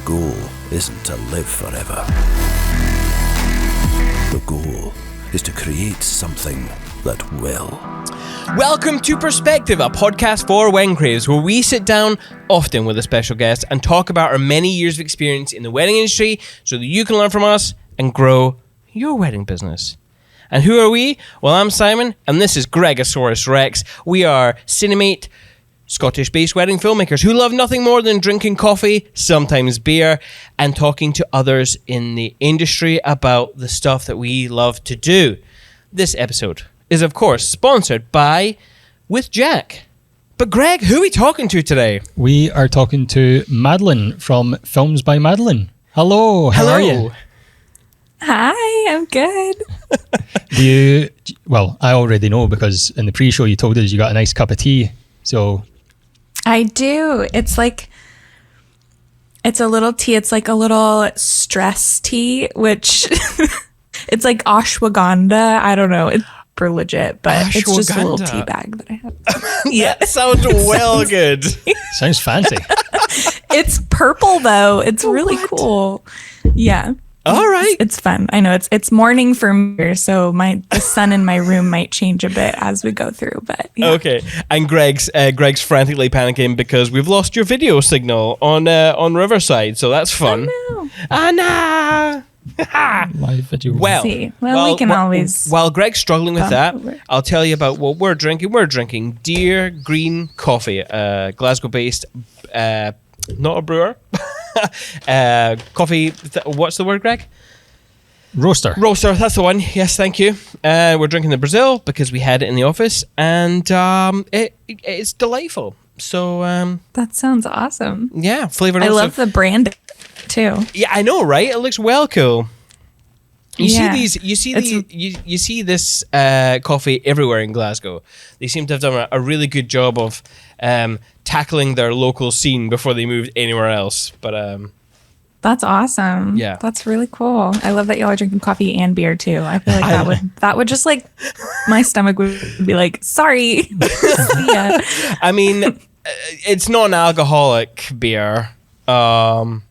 goal isn't to live forever. The goal is to create something that will. Welcome to Perspective, a podcast for wedding craves, where we sit down, often with a special guest, and talk about our many years of experience in the wedding industry so that you can learn from us and grow your wedding business. And who are we? Well, I'm Simon, and this is Gregosaurus Rex. We are Cinemate, Scottish-based wedding filmmakers who love nothing more than drinking coffee, sometimes beer, and talking to others in the industry about the stuff that we love to do. This episode is, of course, sponsored by With Jack. But Greg, who are we talking to today? We are talking to Madeline from Films by Madeleine. Hello, how are you? Hi, I'm good. Well, I already know because in the pre-show you told us you got a nice cup of tea, so... I do. It's a little tea. It's like a little stress tea, which it's like ashwagandha. I don't know. It's super legit, but it's just a little tea bag that I have. Yeah, that sounds well good. Sounds fancy. It's purple though. It's really cool. Yeah. All right. It's fun. I know it's morning for me, so the sun in my room might change a bit as we go through, but yeah. Okay. And Greg's frantically panicking because we've lost your video signal on Riverside, so that's fun. Oh no. Live video. Well, we can always. While Greg's struggling with that, I'll tell you about what we're drinking. We're drinking Dear Green Coffee, Glasgow-based, not a brewer. Coffee. What's the word, Greg? Roaster. That's the one. Yes, thank you. We're drinking the Brazil because we had it in the office, and it's delightful. So That sounds awesome. yeah, flavored. I love the brand too. Yeah, I know, right? It looks well cool. You see this coffee everywhere in Glasgow. They seem to have done a really good job of tackling their local scene before they moved anywhere else. But that's awesome. Yeah, that's really cool. I love that y'all are drinking coffee and beer too. I feel like that would just like my stomach would be like, sorry. See ya. I mean, it's not an alcoholic beer. Have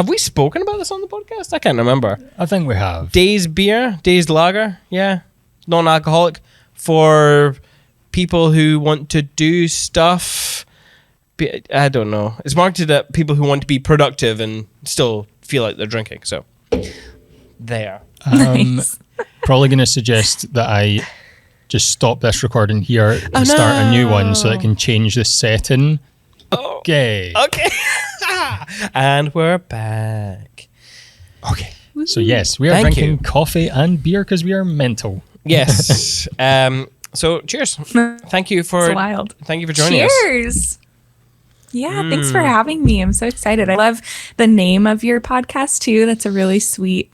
we spoken about this on the podcast? I can't remember. I think we have. Dazed lager, yeah. Non-alcoholic for people who want to do stuff. I don't know. It's marketed at people who want to be productive and still feel like they're drinking. So, there. Nice. Probably going to suggest that I just stop this recording here and start a new one so that I can change the setting. Okay. And we're back. Okay. So yes, we are drinking coffee and beer because we are mental. Yes. So cheers. Thank you for joining us. Cheers. Yeah, thanks for having me. I'm so excited. I love the name of your podcast too. That's a really sweet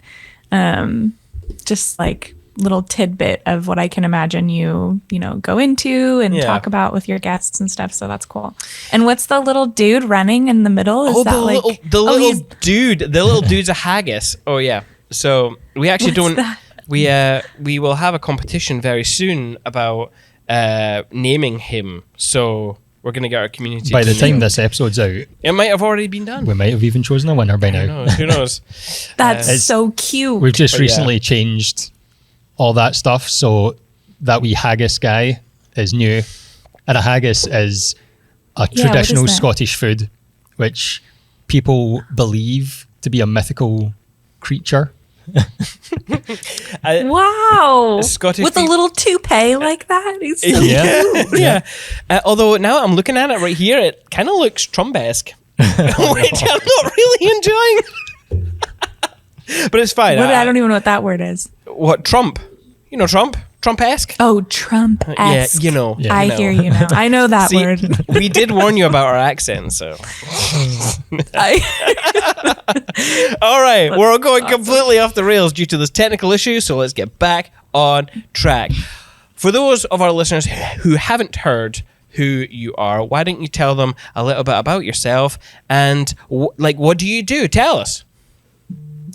just like little tidbit of what I can imagine you go into and talk about with your guests and stuff. So that's cool. And what's the little dude running in the middle? Is the little dude's a haggis. Oh yeah. So we actually we will have a competition very soon about naming him. So we're going to get our community. By the time this episode's out, it might have already been done. We might have even chosen a winner by now. Who knows? That's so cute. We've just recently changed all that stuff, so that wee haggis guy is new, and a haggis is a traditional Scottish food which people believe to be a mythical creature. Wow. Scottish with a little toupee like that. He's so cute. Yeah. Although now I'm looking at it right here, it kind of looks Trump-esque, which I'm not really enjoying. But it's fine. I don't even know what that word is. What, Trump? You know Trump? Trump-esque? Oh, Trump-esque. Yeah, I hear you now. I know that word. We did warn you about our accent, so. All right, we're all going completely off the rails due to this technical issue, so let's get back on track. For those of our listeners who haven't heard who you are, why don't you tell them a little bit about yourself and what do you do? Tell us.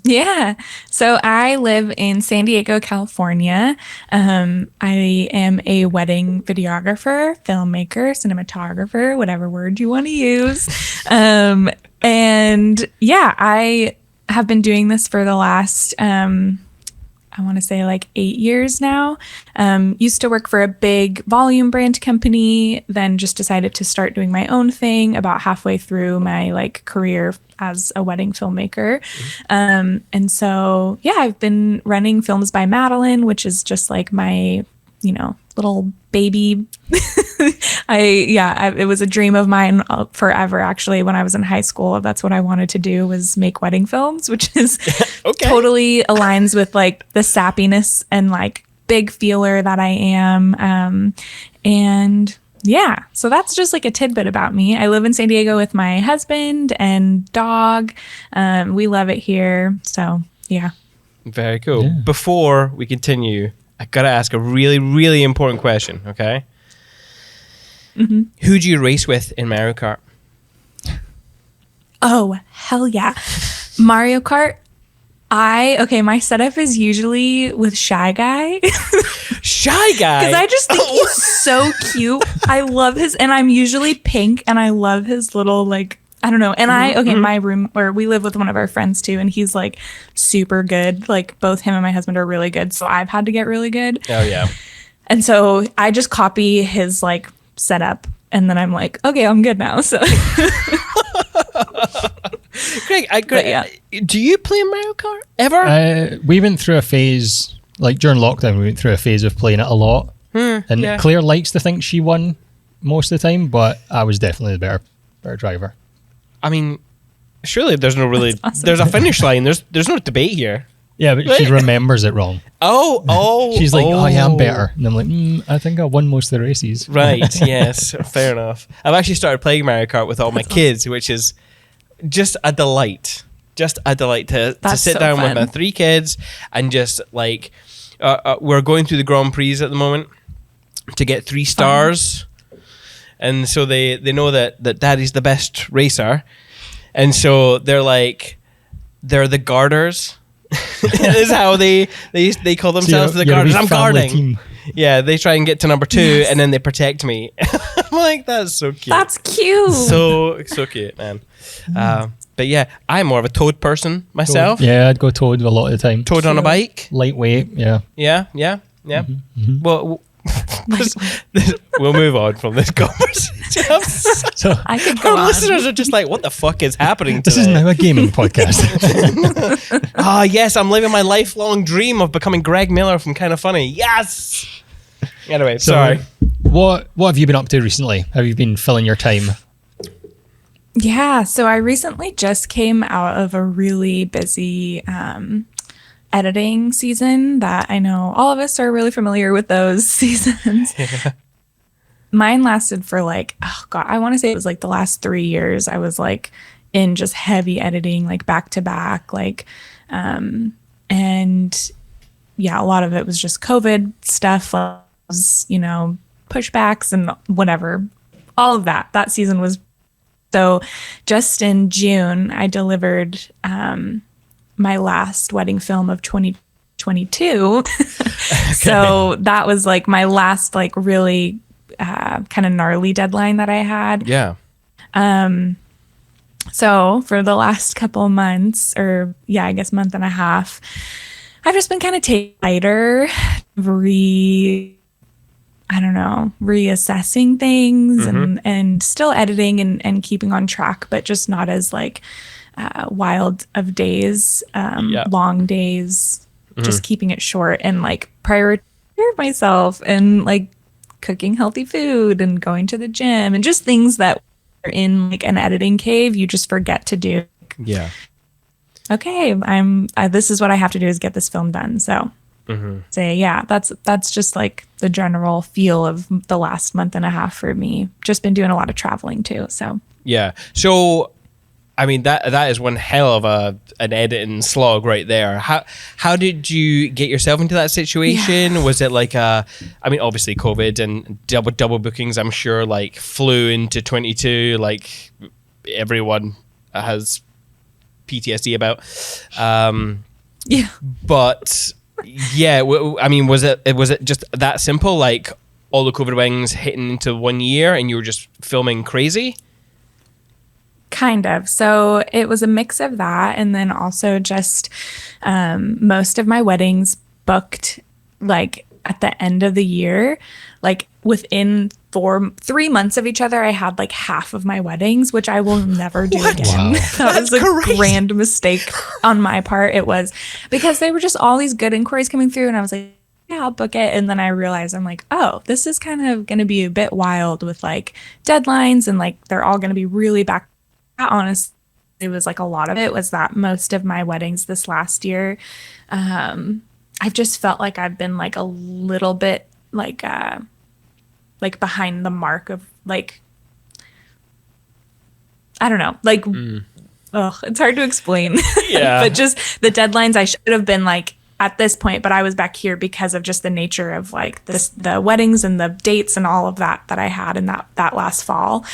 Yeah. So I live in San Diego, California. I am a wedding videographer, filmmaker, cinematographer, whatever word you want to use. And yeah, I have been doing this for the last, I want to say like 8 years now. Used to work for a big volume brand company, then just decided to start doing my own thing about halfway through my like career as a wedding filmmaker. And so, yeah, I've been running Films by Madeline, which is just like my, little baby. It was a dream of mine forever, actually, when I was in high school. That's what I wanted to do, was make wedding films, which is totally aligns with like the sappiness and like big feeler that I am. And yeah, so that's just like a tidbit about me. I live in San Diego with my husband and dog. We love it here. So yeah. Very cool. Yeah. Before we continue, I gotta ask a really, really important question, okay? Mm-hmm. Who do you race with in Mario Kart? Oh, hell yeah. Mario Kart. My setup is usually with Shy Guy. Shy Guy? Because I just think he's so cute. I love and I'm usually pink, and I love his little, like, I don't know. And my room, or we live with one of our friends too, and he's like super good. Like both him and my husband are really good. So I've had to get really good. Oh, yeah. And so I just copy his like setup, and then I'm like, okay, I'm good now. So Greg, do you play Mario Kart ever? We went through a phase, like during lockdown, we went through a phase of playing it a lot. And Claire likes to think she won most of the time, but I was definitely the better driver. I mean, surely there's no really, awesome. There's a finish line. There's no debate here. Yeah, but she remembers it wrong. Oh. She's like, oh, yeah, I'm better. And I'm like, I think I won most of the races. Right, yes, fair enough. I've actually started playing Mario Kart with all my kids, which is just a delight. Just a delight to sit down with my 3 kids and just like, we're going through the Grand Prix at the moment to get 3 stars. And so they know that Daddy's the best racer. And so they're the guarders. Is how they call themselves, the guarders. I'm guarding. Team. Yeah, they try and get to number 2 and then they protect me. I'm like, that's so cute. That's cute. So cute, man. But yeah, I'm more of a Toad person myself. Toad. Yeah, I'd go Toad a lot of the time. Toad on a bike. Lightweight, yeah. Yeah. Mm-hmm. Well, we'll move on from this conversation. So I could go our listeners are just like, what the fuck is happening today? This is now a gaming podcast. Yes, I'm living my lifelong dream of becoming Greg Miller from Kind of Funny. Yes. Anyway, sorry. What have you been up to recently? Have you been filling your time? Yeah, so I recently just came out of a really busy editing season that I know all of us are really familiar with those seasons. Yeah. Mine lasted for like, I want to say it was like the last 3 years. I was like in just heavy editing, like back to back, like, and yeah, a lot of it was just COVID stuff, pushbacks and whatever, all of that. That season was. So just in June, I delivered my last wedding film of 2022. So that was like my last like really kind of gnarly deadline that I had. Yeah. So for the last couple of months, or I guess month and a half, I've just been kind of taking lighter, reassessing things and still editing and keeping on track, but just not as like wild of days, long days, just keeping it short and like prioritize myself and like cooking healthy food and going to the gym and just things that are in like an editing cave you just forget to do. Yeah. Okay, this is what I have to do is get this film done. So that's just like the general feel of the last month and a half for me. Just been doing a lot of traveling too. So yeah. So I mean that is one hell of an editing slog right there. How did you get yourself into that situation? Yeah. Was it like obviously COVID and double bookings, I'm sure, like flew into 22 like everyone has PTSD about. Yeah. But yeah, I mean, was it just that simple? Like all the COVID wings hitting into 1 year, and you were just filming crazy? Kind of. So it was a mix of that, and then also just most of my weddings booked like at the end of the year, like within 3 months of each other. I had like half of my weddings, which I will never do again. Wow. That was a grand mistake on my part. It was because they were just all these good inquiries coming through, and I was like, yeah, I'll book it. And then I realized, I'm like, oh, this is kind of going to be a bit wild with like deadlines, and like they're all going to be really back. Honestly, it was like a lot of it was that most of my weddings this last year, I've just felt like I've been like a little bit like behind the mark of like, I don't know, like, it's hard to explain. Yeah. But just the deadlines, I should have been like at this point, but I was back here because of just the nature of like the weddings and the dates and all of that I had in that last fall.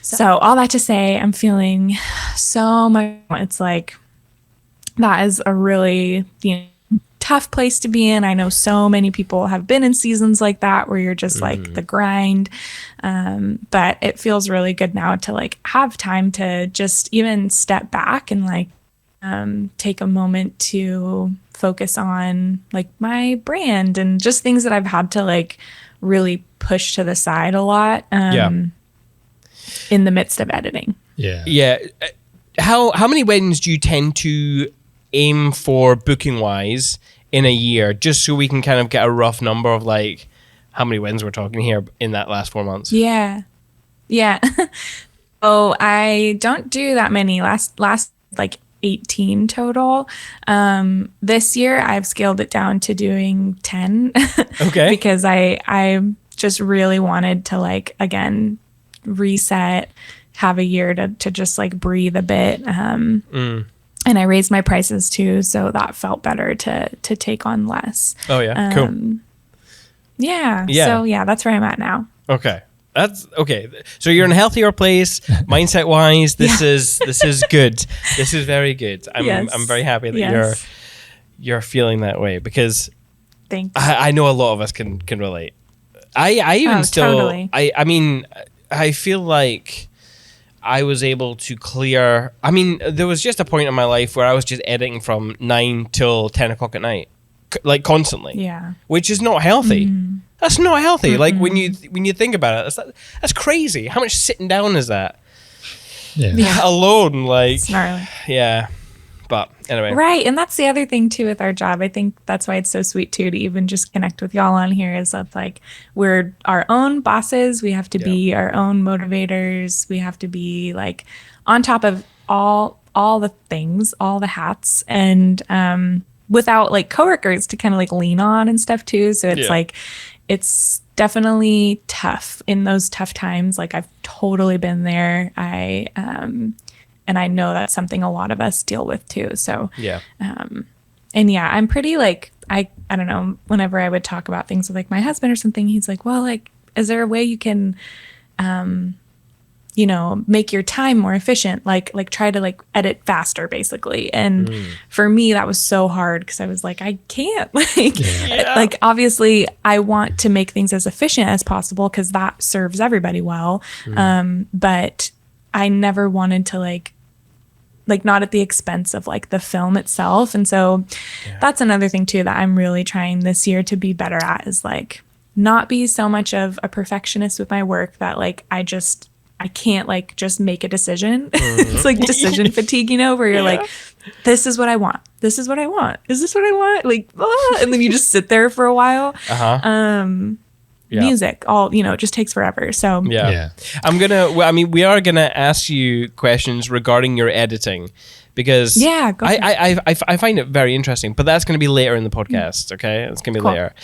So all that to say, I'm feeling so much. It's like, that is a really tough place to be in. I know so many people have been in seasons like that where you're just like the grind. But it feels really good now to like have time to just even step back and like take a moment to focus on like my brand and just things that I've had to like really push to the side a lot in the midst of editing. Yeah. How many weddings do you tend to aim for booking wise in a year, just so we can kind of get a rough number of like how many weddings we're talking here in that last 4 months? Yeah. Oh, I don't do that many. Last like 18 total. This year I've scaled it down to doing 10. Okay. Because I just really wanted to like, again, reset, have a year to just like breathe a bit. And I raised my prices too, so that felt better to take on less. Oh yeah, cool. Yeah. So yeah, that's where I'm at now. Okay. That's okay. So you're in a healthier place, mindset wise. This is good. This is very good. I'm very happy that you're feeling that way, because thanks. I know a lot of us can relate. I even still totally. I mean I feel like I was able to clear. I mean, there was just a point in my life where I was just editing from 9 till 10 o'clock at night, like constantly. Yeah. Which is not healthy. That's not healthy. Like when you think about it, that's crazy. How much sitting down is that? Yeah. Alone, like. It's gnarly. Yeah. But anyway. Right. And that's the other thing too with our job. I think that's why it's so sweet too to even just connect with y'all on here, is that like we're our own bosses. We have to be our own motivators. We have to be like on top of all the things, all the hats, and without like coworkers to kind of like lean on and stuff too. So it's like, it's definitely tough in those tough times. Like I've totally been there. And I know that's something a lot of us deal with too. So, and yeah, I'm pretty like, I don't know, whenever I would talk about things with like my husband or something, he's like, well, like, is there a way you can, make your time more efficient? Like try to like edit faster basically. And for me, that was so hard because I was like, I can't like, obviously I want to make things as efficient as possible because that serves everybody well. But I never wanted to like not at the expense of like the film itself. And so that's another thing too that I'm really trying this year to be better at, is like not be so much of a perfectionist with my work that like I can't like just make a decision. It's like decision fatigue, where you're like, this is what I want. This is what I want. Is this what I want? Like, and then you just sit there for a while. Music, it just takes forever. So we are gonna ask you questions regarding your editing, because I find it very interesting, but that's going to be later in the podcast. Okay, it's going to be later.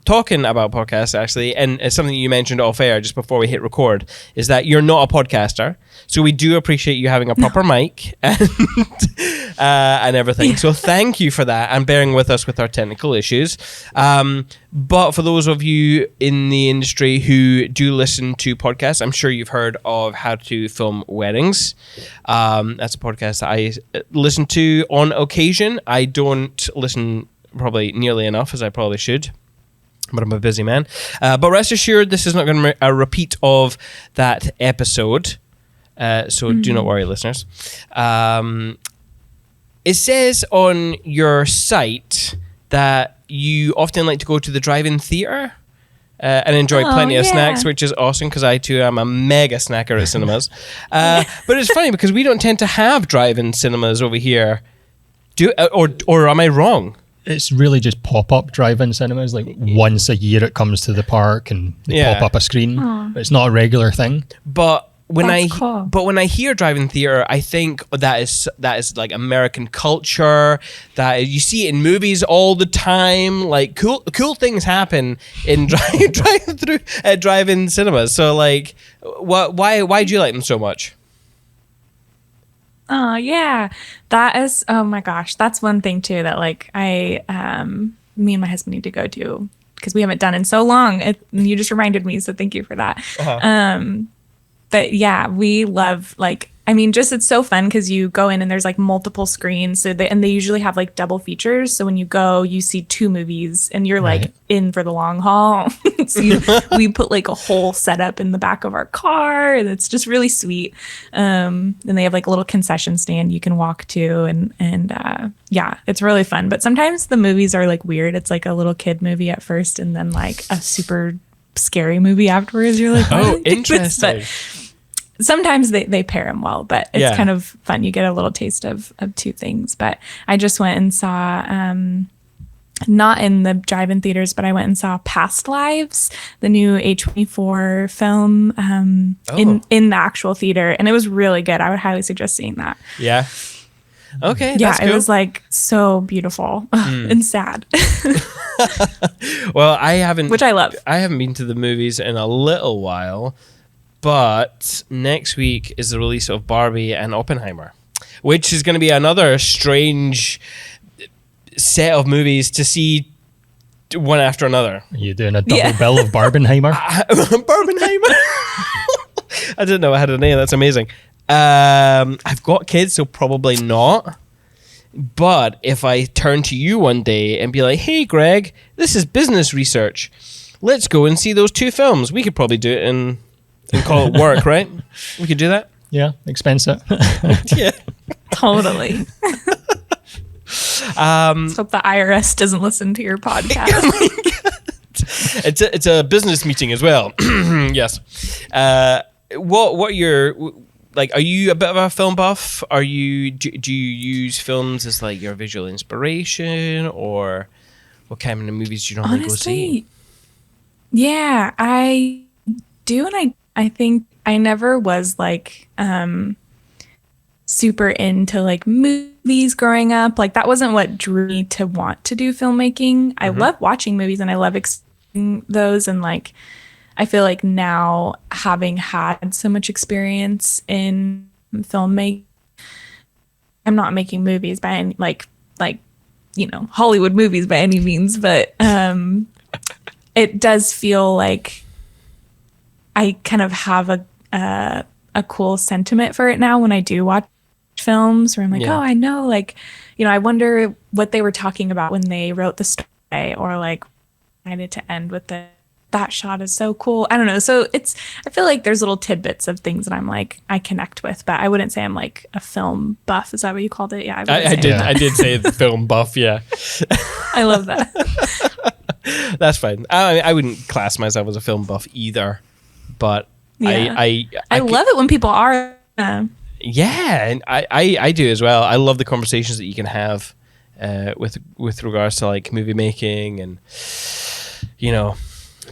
Talking about podcasts, actually, and it's something you mentioned off air just before we hit record, is that you're not a podcaster, so we do appreciate you having a proper mic and everything. So thank you for that and bearing with us with our technical issues. But for those of you in the industry who do listen to podcasts, I'm sure you've heard of How to Film Weddings. That's a podcast that I listen to on occasion. I don't listen probably nearly enough as I probably should, but I'm a busy man. But rest assured, this is not going to be a repeat of that episode. So do not worry, listeners. It says on your site that you often like to go to the drive-in theatre and enjoy plenty of snacks, which is awesome because I too am a mega snacker at cinemas. But it's funny because we don't tend to have drive-in cinemas over here. Or am I wrong? It's really just pop-up drive-in cinemas. Like once a year it comes to the park and they pop up a screen. But it's not a regular thing. But when cool. when I hear drive-in theater, I think that is like American culture. That you see it in movies all the time. Like cool things happen in drive-in cinemas. So like, why do you like them so much? Oh yeah, that is. Oh my gosh, that's one thing too that like me and my husband need to go to because we haven't done in so long. You just reminded me, so thank you for that. But yeah, we love just it's so fun because you go in and there's like multiple screens. So they usually have like double features. So when you go, you see 2 movies and you're like in for the long haul. So we put like a whole setup in the back of our car and it's just really sweet. And they have like a little concession stand you can walk to and yeah, it's really fun. But sometimes the movies are like weird. It's like a little kid movie at first and then like a super scary movie afterwards. You're like, oh, interesting. But sometimes they pair them well, but it's kind of fun. You get a little taste of 2 things. But I just went and saw, not in the drive-in theaters, but I went and saw Past Lives, the new A24 film in the actual theater. And it was really good. I would highly suggest seeing that. Yeah. Okay. Yeah, that's cool. It was like so beautiful and sad. Well, I haven't, which I love. I haven't been to the movies in a little while, but next week is the release of Barbie and Oppenheimer, which is going to be another strange set of movies to see one after another. Are you doing a double bill of Barbenheimer? Barbenheimer? I didn't know I had a name. That's amazing. I've got kids, so probably not. But if I turn to you one day and be like, hey, Greg, this is business research. Let's go and see those 2 films. We could probably do it and call it work, right? We could do that. Yeah, expense it. Yeah. Totally. Let's hope the IRS doesn't listen to your podcast. It's a business meeting as well. Yes. What your like? Are you a bit of a film buff? Do you use films as like your visual inspiration, or what kind of movies do you normally go see? Yeah, I do, and I think I never was like super into like movies growing up. Like that wasn't what drew me to want to do filmmaking. I love watching movies and I love experiencing those, and like I feel like now having had so much experience in filmmaking, I'm not making movies by any like Hollywood movies by any means, but it does feel like I kind of have a cool sentiment for it now when I do watch films where I'm like, oh, I know, like, I wonder what they were talking about when they wrote the story, or like I need to end with that shot is so cool. I don't know. So I feel like there's little tidbits of things that I'm like, I connect with, but I wouldn't say I'm like a film buff. Is that what you called it? Yeah. I did say the film buff. Yeah. I love that. That's fine. I wouldn't class myself as a film buff either, but I love it when people are. Yeah, and I do as well. I love the conversations that you can have with regards to like movie making and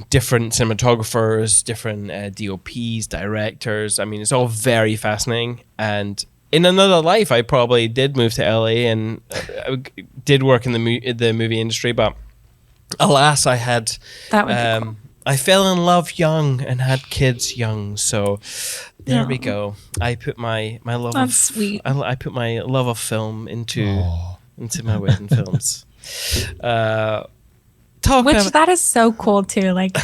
different cinematographers, different DOPs, directors. I mean, it's all very fascinating. And in another life, I probably did move to LA and did work in the movie industry, but alas, I had that would be cool. I fell in love young and had kids young, so there we go. I put my love That's sweet. I put my love of film into my wedding films. That is so cool too. Like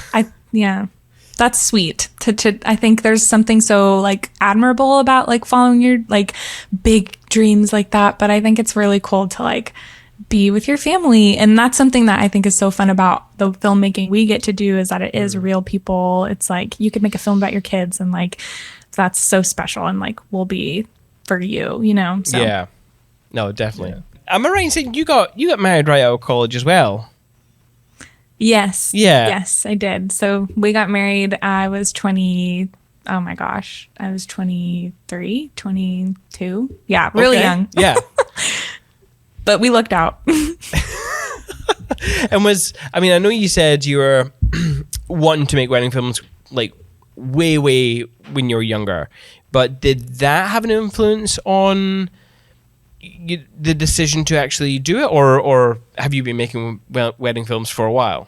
that's sweet. I think there's something so like admirable about like following your like big dreams like that. But I think it's really cool to like be with your family, and that's something that I think is so fun about the filmmaking we get to do, is that it is real people. It's like you could make a film about your kids and like that's so special and like will be for you, you know? So. Yeah. No, definitely. Yeah. Am I right in saying you got married right out of college as well? Yes. Yeah. Yes, I did. So we got married. I was 20. Oh my gosh. I was 23, 22. Yeah, really young. Yeah. But we looked out. And I know you said you were wanting to make wedding films like way when you were younger, but did that have an influence on the decision to actually do it, or have you been making wedding films for a while?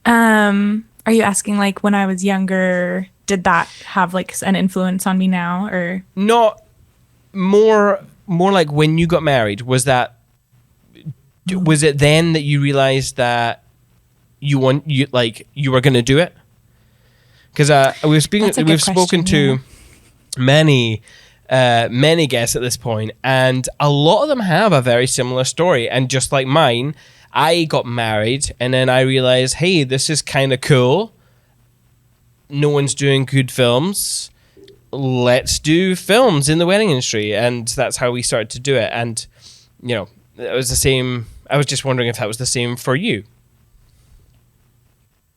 Are you asking like when I was younger, did that have like an influence on me now, or not more like when you got married? Was it then that you realized that you were going to do it? Because we've spoken to many guests at this point, and a lot of them have a very similar story. And just like mine, I got married and then I realized, hey, this is kind of cool. No one's doing good films. Let's do films in the wedding industry. And that's how we started to do it. And, you know, it was the same. I was just wondering if that was the same for you.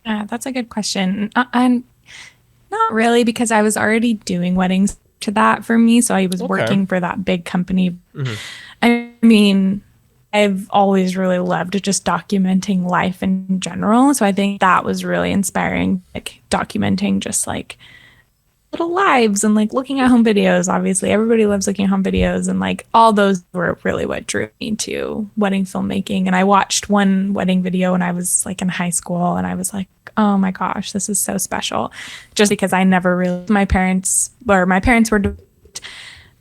That's a good question. I'm not really, because I was already doing weddings to that for me. So I was working for that big company. Mm-hmm. I mean, I've always really loved just documenting life in general. So I think that was really inspiring, like documenting just like little lives and like looking at home videos. Obviously, everybody loves looking at home videos, and like all those were really what drew me to wedding filmmaking. And I watched one wedding video when I was like in high school, and I was like, oh my gosh, this is so special. Just because I never really, my parents were,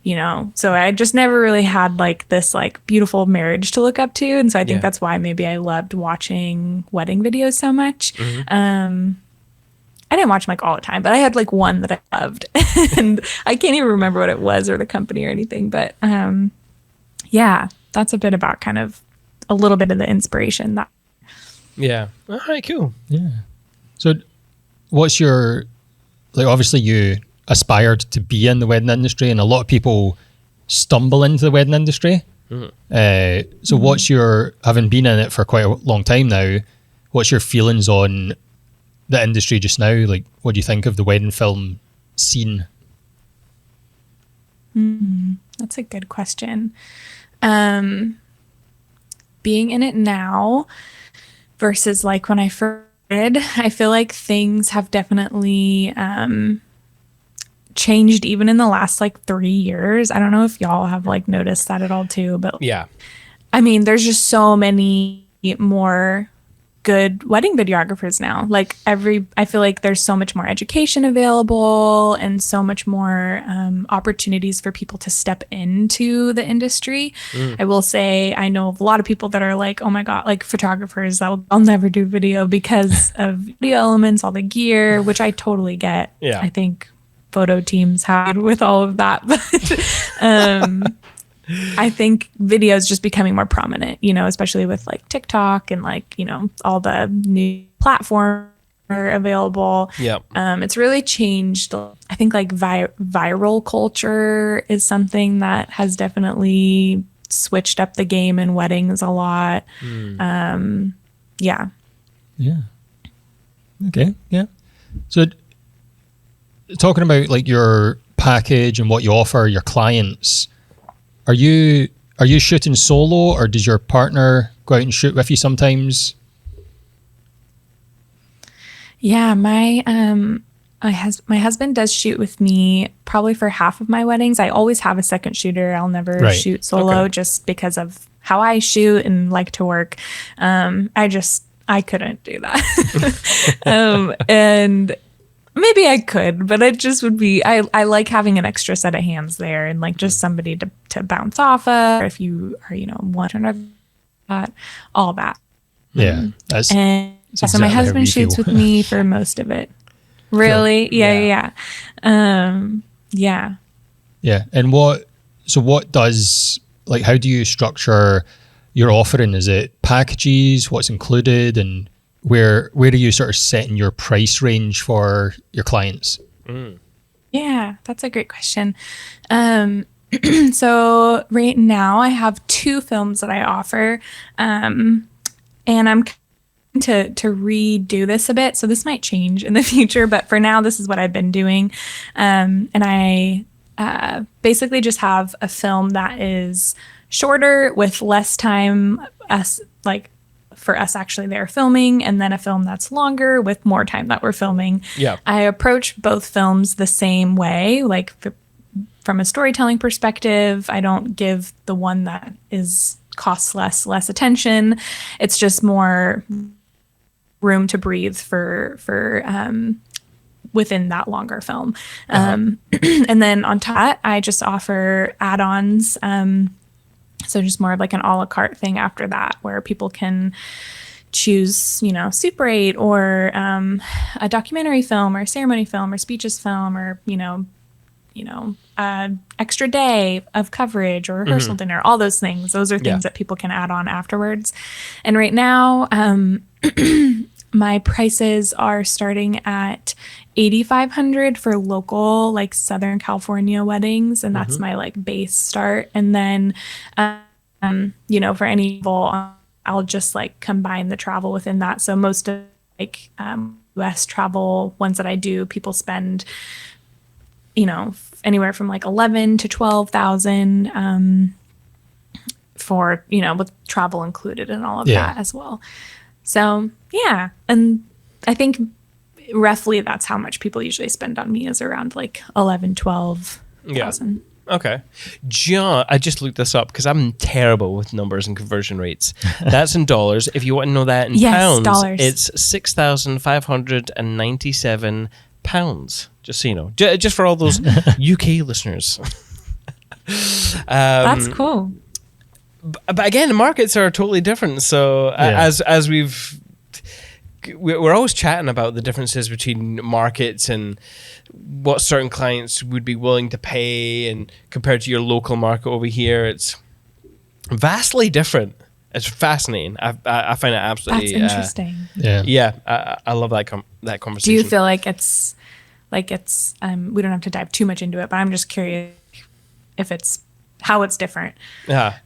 you know, so I just never really had like this like beautiful marriage to look up to. And so I think that's why maybe I loved watching wedding videos so much. Mm-hmm. I didn't watch them like all the time, but I had like one that I loved, and I can't even remember what it was or the company or anything. But yeah, that's a bit about kind of a little bit of the inspiration. Yeah. All right, cool. Yeah. So what's your, like, obviously you aspired to be in the wedding industry, and a lot of people stumble into the wedding industry. Mm-hmm. So what's your, having been in it for quite a long time now, what's your feelings on the industry just now? Like, what do you think of the wedding film scene? That's a good question. Being in it now versus like when I first did, I feel like things have definitely changed even in the last like 3 years. I don't know if y'all have like noticed that at all too, but yeah, I mean, there's just so many more good wedding videographers now. Like I feel like there's so much more education available and so much more opportunities for people to step into the industry. I will say I know a lot of people that are like, oh my God, like photographers, I'll never do video because of video elements, all the gear, which I totally get. Yeah. I think photo teams have with all of that. But I think video is just becoming more prominent, you know, especially with like TikTok and like, you know, all the new platforms are available. Yep. It's really changed. I think like viral culture is something that has definitely switched up the game in weddings a lot. Yeah. Yeah. Okay. Yeah. So talking about like your package and what you offer your clients, Are you shooting solo, or does your partner go out and shoot with you sometimes? Yeah, my husband does shoot with me probably for half of my weddings. I always have a second shooter. I'll never shoot solo just because of how I shoot and like to work. I couldn't do that. And maybe I could, but it just would be, I like having an extra set of hands there and like just somebody to bounce off of, or if you are, you know, want to all that. Yeah. So my husband shoots with me for most of it. Really? Cool. Yeah. Yeah. Yeah. And how do you structure your offering? Is it packages, what's included, and where are you sort of setting your price range for your clients? Yeah, that's a great question. So right now I have 2 films that I offer, and I'm to redo this a bit. So this might change in the future, but for now, this is what I've been doing. And I basically just have a film that is shorter with less time for us actually there filming, and then a film that's longer with more time that we're filming. Yeah. I approach both films the same way, like from a storytelling perspective. I don't give the one that costs less attention. It's just more room to breathe for within that longer film. And then on top of that, I just offer add-ons. So just more of like an a la carte thing after that, where people can choose, Super 8 or a documentary film or a ceremony film or speeches film or, extra day of coverage or rehearsal dinner, all those things. Those are things that people can add on afterwards. And right now, my prices are starting at $8,500 for local, like Southern California weddings, and that's my like base start. And then, for any I'll just like combine the travel within that. So most of like US travel ones that I do, people spend, anywhere from like 11 to 12,000 for with travel included and all of that as well. So yeah, and I think roughly that's how much people usually spend on me, is around like 11, 12,000. Okay. John, I just looked this up because I'm terrible with numbers and conversion rates. That's in dollars. If you want to know that in pounds, dollars. it's £6,597. Just so you know. Just for all those UK listeners. That's cool. But again, the markets are totally different. So as we're always chatting about the differences between markets and what certain clients would be willing to pay, and compared to your local market over here, it's vastly different. It's fascinating. I find it absolutely that's interesting. I love that conversation. Do you feel like it's we don't have to dive too much into it, but I'm just curious if it's how it's different. Yeah.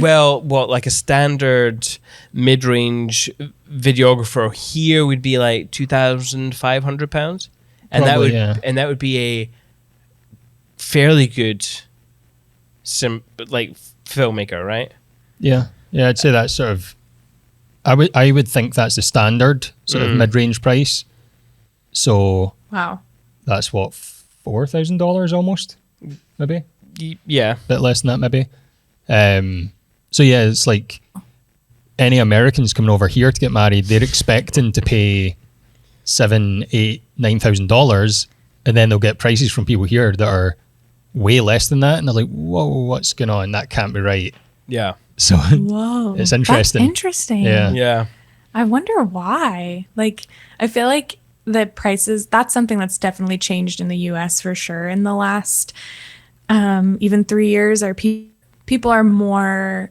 Well, like a standard mid-range videographer here would be like £2,500, and that would be a fairly good filmmaker, right? Yeah, I'd say that's sort of. I would think that's the standard sort of mid-range price. So wow, that's what, $4,000 almost, maybe. Yeah, bit less than that maybe. So yeah, it's like any Americans coming over here to get married, they're expecting to pay $7,000, $8,000, $9,000, and then they'll get prices from people here that are way less than that, and they're like, "Whoa, what's going on? That can't be right." Yeah. So whoa, it's interesting. That's interesting. Yeah. I wonder why. Like, I feel like the prices. That's something that's definitely changed in the U.S. for sure in the last even 3 years. People are more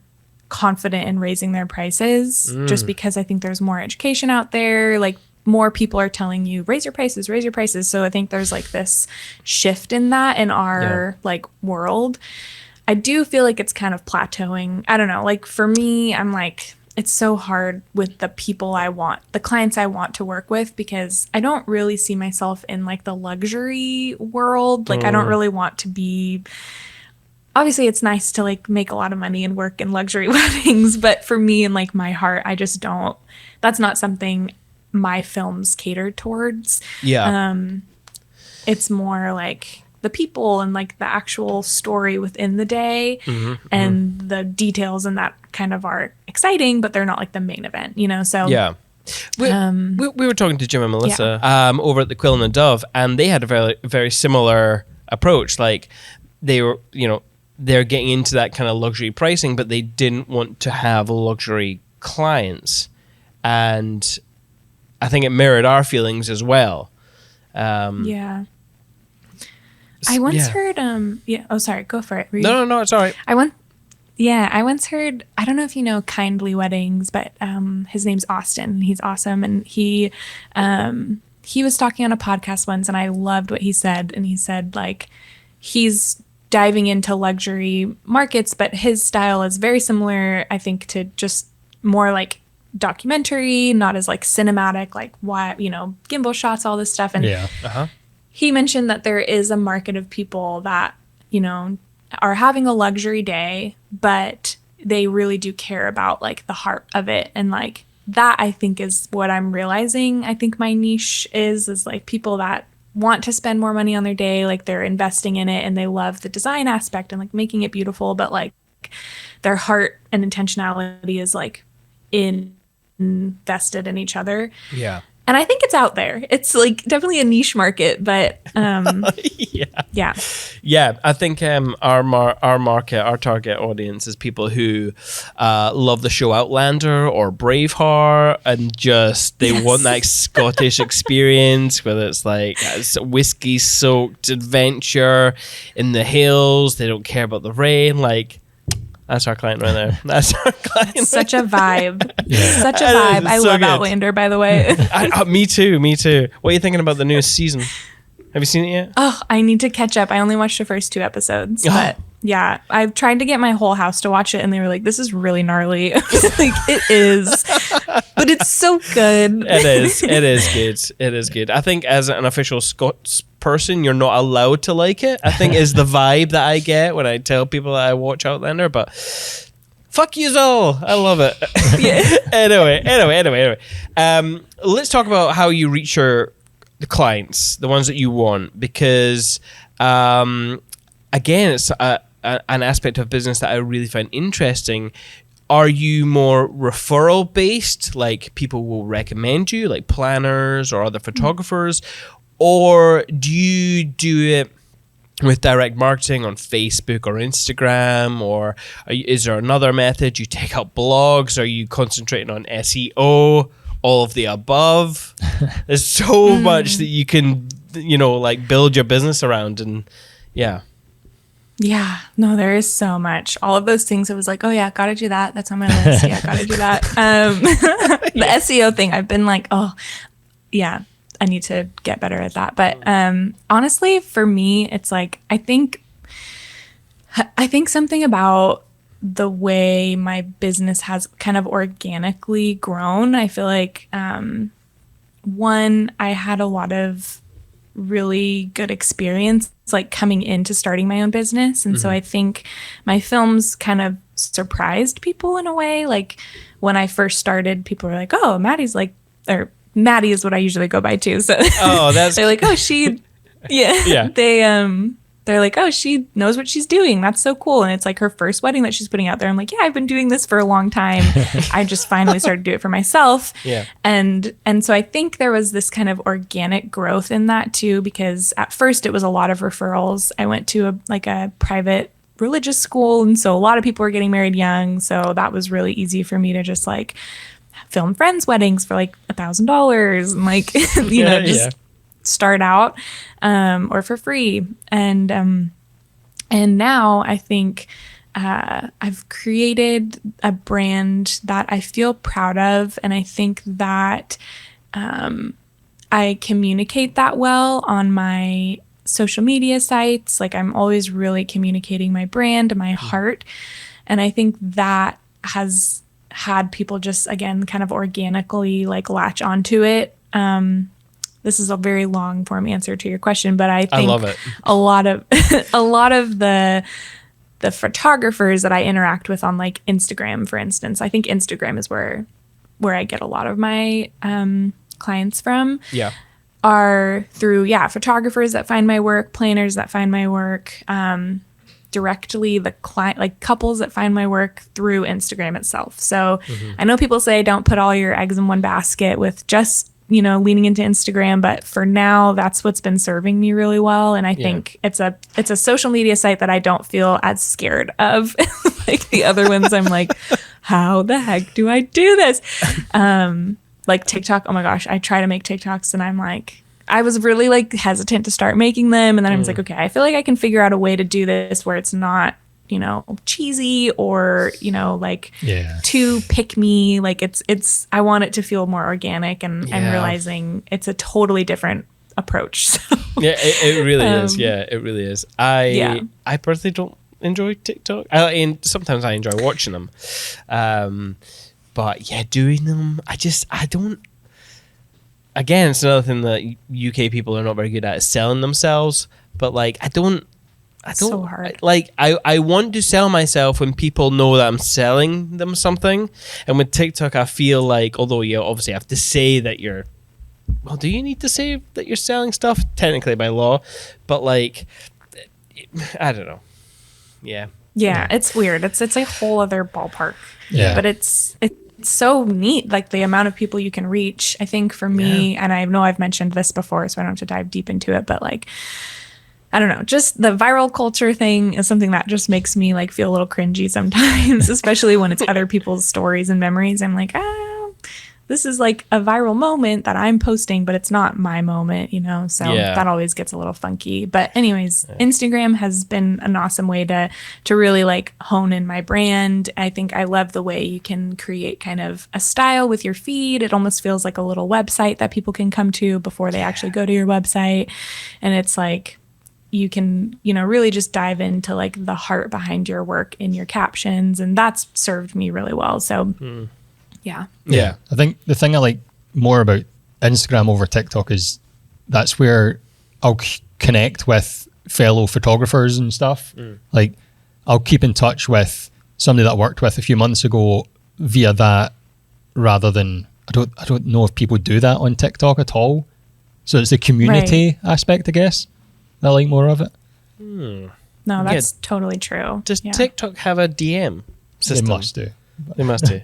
confident in raising their prices just because I think there's more education out there. Like, more people are telling you, raise your prices. So I think there's like this shift in that in our like world. I do feel like it's kind of plateauing. I don't know. Like for me, I'm like, it's so hard with the clients I want to work with, because I don't really see myself in like the luxury world. Like I don't really want to be. Obviously, it's nice to like make a lot of money and work in luxury weddings, but for me and like my heart, I just don't. That's not something my films cater towards. Yeah. It's more like the people and like the actual story within the day, and the details and that kind of are exciting, but they're not like the main event, So yeah. We were talking to Jim and Melissa over at the Quill and the Dove, and they had a very, very similar approach. Like they were, they're getting into that kind of luxury pricing, but they didn't want to have luxury clients. And I think it mirrored our feelings as well. Yeah. I once heard, oh, sorry, go for it. No, it's all right. I once heard, I don't know if you know Kindly Weddings, but his name's Austin. He's awesome. And he he was talking on a podcast once, and I loved what he said. And he said, like, he's diving into luxury markets, but his style is very similar, I think, to just more like documentary, not as like cinematic, like what, you know, gimbal shots, all this stuff. And he mentioned that there is a market of people that, you know, are having a luxury day, but they really do care about like the heart of it. And like that, I think, is what I'm realizing. I think my niche is like people that want to spend more money on their day, like they're investing in it and they love the design aspect and like making it beautiful, but like their heart and intentionality is like invested in each other. Yeah. And I think it's out there. It's like definitely a niche market, but yeah. I think our market, our target audience is people who love the show Outlander or Braveheart, and just they want that Scottish experience, whether it's like whiskey soaked adventure in the hills. They don't care about the rain. Like, that's our client right there. That's our client. Such a vibe. Such a vibe. I love Outlander, by the way. Me too. What are you thinking about the newest season? Have you seen it yet? Oh, I need to catch up. I only watched the first 2 episodes. But yeah, I've tried to get my whole house to watch it, and they were like, this is really gnarly. Like, it is. But it's so good. It is. It is good. It is good. I think as an official Scots person, you're not allowed to like it, I think, is the vibe that I get when I tell people that I watch Outlander. But fuck yous all. I love it. Anyway. Let's talk about how you reach the clients, the ones that you want, because again, it's an aspect of business that I really find interesting. Are you more referral based, like people will recommend you, like planners or other photographers, or do you do it with direct marketing on Facebook or Instagram, or is there another method? You take out blogs? Are you concentrating on SEO? All of the above? There's so much that you can, you know, like build your business around, and yeah. Yeah, no, there is so much. All of those things, it was like, oh yeah, gotta do that. That's on my list. Yeah, gotta do that. The SEO thing, I've been like, oh yeah, I need to get better at that. But honestly, for me, it's like, I think something about the way my business has kind of organically grown. I feel like, one, I had a lot of really good experience like coming into starting my own business. And so I think my films kind of surprised people in a way. Like when I first started, people were like, oh, Maddie's like, or Maddie is what I usually go by too. So they're like, oh, they're like, oh, she knows what she's doing. That's so cool. And it's like her first wedding that she's putting out there. I'm like, yeah, I've been doing this for a long time. I just finally started to do it for myself. Yeah. And so I think there was this kind of organic growth in that too, because at first it was a lot of referrals. I went to a private religious school. And so a lot of people were getting married young. So that was really easy for me to just like film friends' weddings for like $1,000 and like, start out or for free. And now I think I've created a brand that I feel proud of, and I think that I communicate that well on my social media sites. Like I'm always really communicating my brand, my heart, and I think that has had people just, again, kind of organically like latch onto it. This is a very long form answer to your question, but I think I love it. a lot of the photographers that I interact with on like Instagram, for instance, I think Instagram is where I get a lot of my clients from. Yeah. Are through photographers that find my work, planners that find my work, directly the client, like couples that find my work through Instagram itself. So I know people say don't put all your eggs in one basket with just leaning into Instagram, but for now, that's what's been serving me really well. And I think it's a social media site that I don't feel as scared of like the other ones. I'm like, how the heck do I do this? Like TikTok, oh my gosh, I try to make TikToks and I'm like, I was really like hesitant to start making them. And then I was like, okay, I feel like I can figure out a way to do this where it's not cheesy or, like too pick me. Like it's, I want it to feel more organic, and I'm realizing it's a totally different approach. So, yeah, it really is. Yeah, it really is. I personally don't enjoy TikTok. Sometimes I enjoy watching them. But yeah, doing them, I don't. Again, it's another thing that UK people are not very good at, is selling themselves. But like, I don't. So hard. Like, I want to sell myself when people know that I'm selling them something. And with TikTok, I feel like, although you obviously have to say that you're. Well, do you need to say that you're selling stuff? Technically by law. But like, I don't know. Yeah. Yeah, it's weird. It's a whole other ballpark. Yeah. But it's so neat, like the amount of people you can reach. I think for me, and I know I've mentioned this before, so I don't have to dive deep into it, but like, I don't know, just the viral culture thing is something that just makes me like feel a little cringy sometimes, especially when it's other people's stories and memories. I'm like, this is like a viral moment that I'm posting, but it's not my moment, so that always gets a little funky. But anyways, Instagram has been an awesome way to really like hone in my brand. I think I love the way you can create kind of a style with your feed. It almost feels like a little website that people can come to before they actually go to your website. And it's like, you can, really just dive into like the heart behind your work in your captions. And that's served me really well. So yeah. I think the thing I like more about Instagram over TikTok is that's where I'll connect with fellow photographers and stuff. Like, I'll keep in touch with somebody that I worked with a few months ago via that, rather than, I don't know if people do that on TikTok at all. So it's the community aspect, I guess. I like more of it. No, that's totally true. Does TikTok have a DM system? They must do. They must do.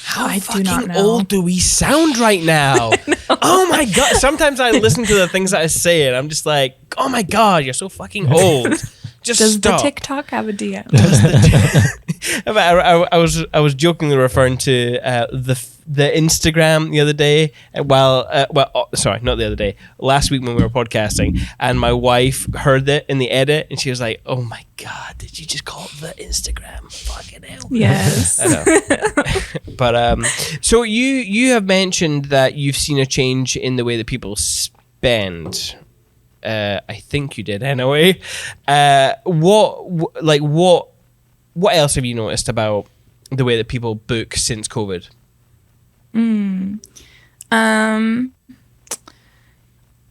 How I do not fucking know. old do we sound right now? Oh my God. Sometimes I listen to the things that I say and I'm just like, oh my God, you're so fucking old. Just Does stop. the TikTok have a DM? I was jokingly referring to the Instagram the other day. Sorry, not the other day. Last week when we were podcasting, and my wife heard it in the edit, and she was like, "Oh my God, did you just call it the Instagram? Fucking hell!" Yes. I know. But so you have mentioned that you've seen a change in the way that people spend. I think you did anyway. What else have you noticed about the way that people book since COVID?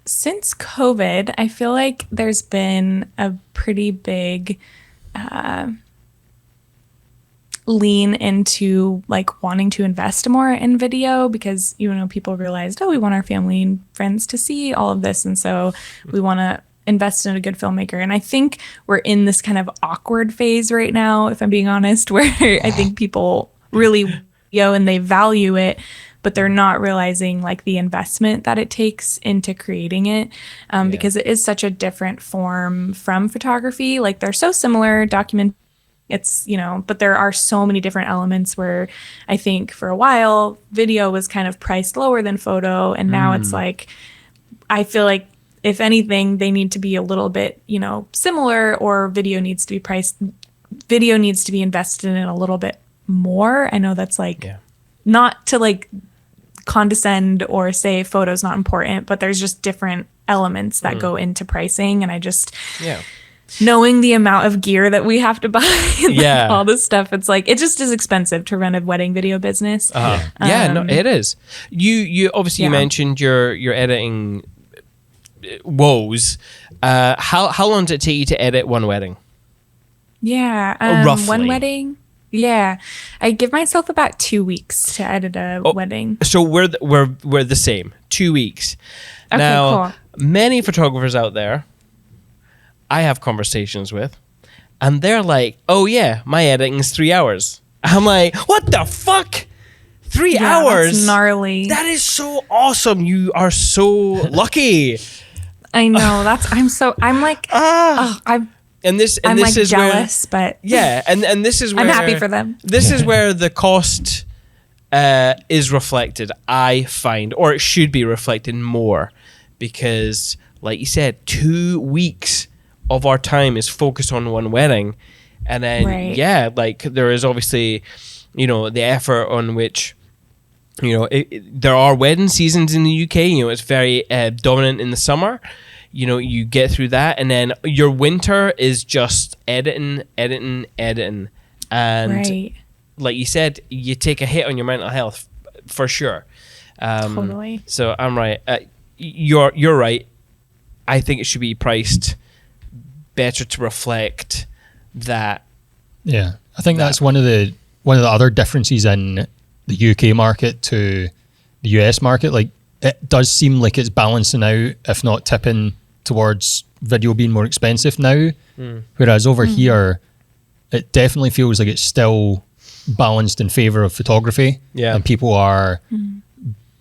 Since COVID, I feel like there's been a pretty big lean into like wanting to invest more in video, because people realized, we want our family and friends to see all of this, and so we want to invest in a good filmmaker. And I think we're in this kind of awkward phase right now, if I'm being honest, where I think people really and they value it, but they're not realizing like the investment that it takes into creating it, because it is such a different form from photography. Like, they're so similar, it's, but there are so many different elements where I think for a while video was kind of priced lower than photo. And now it's like, I feel like if anything, they need to be a little bit, similar, or video needs to be invested in a little bit more. I know that's like, not to like condescend or say photo's not important, but there's just different elements that go into pricing. And I just, knowing the amount of gear that we have to buy, and all this stuff, it's like, it just is expensive to run a wedding video business. No, it is. You obviously you mentioned your editing woes. How long did it take you to edit one wedding? Roughly. One wedding. Yeah, I give myself about 2 weeks to edit a wedding. So we're the same. 2 weeks. Okay, now, cool. Many photographers out there I have conversations with, and they're like, "Oh yeah, my editing is 3 hours." I'm like, "What the fuck? 3 hours? That's gnarly. That is so awesome. You are so lucky." I know. I'm like, And this I'm this like is jealous, but and this is where I'm happy for them. This is where the cost is reflected, I find, or it should be reflected more, because, like you said, 2 weeks of our time is focused on one wedding, And then, like there is obviously, the effort on which, there are wedding seasons in the UK. It's very dominant in the summer. You get through that, and then your winter is just editing. And like you said, you take a hit on your mental health for sure. Totally. So I'm right. You're right. I think it should be priced better to reflect that. Yeah, I think that's one of the other differences in the UK market to the US market. Like, it does seem like it's balancing out, if not tipping towards video being more expensive now. Whereas over here, it definitely feels like it's still balanced in favor of photography. Yeah, and people are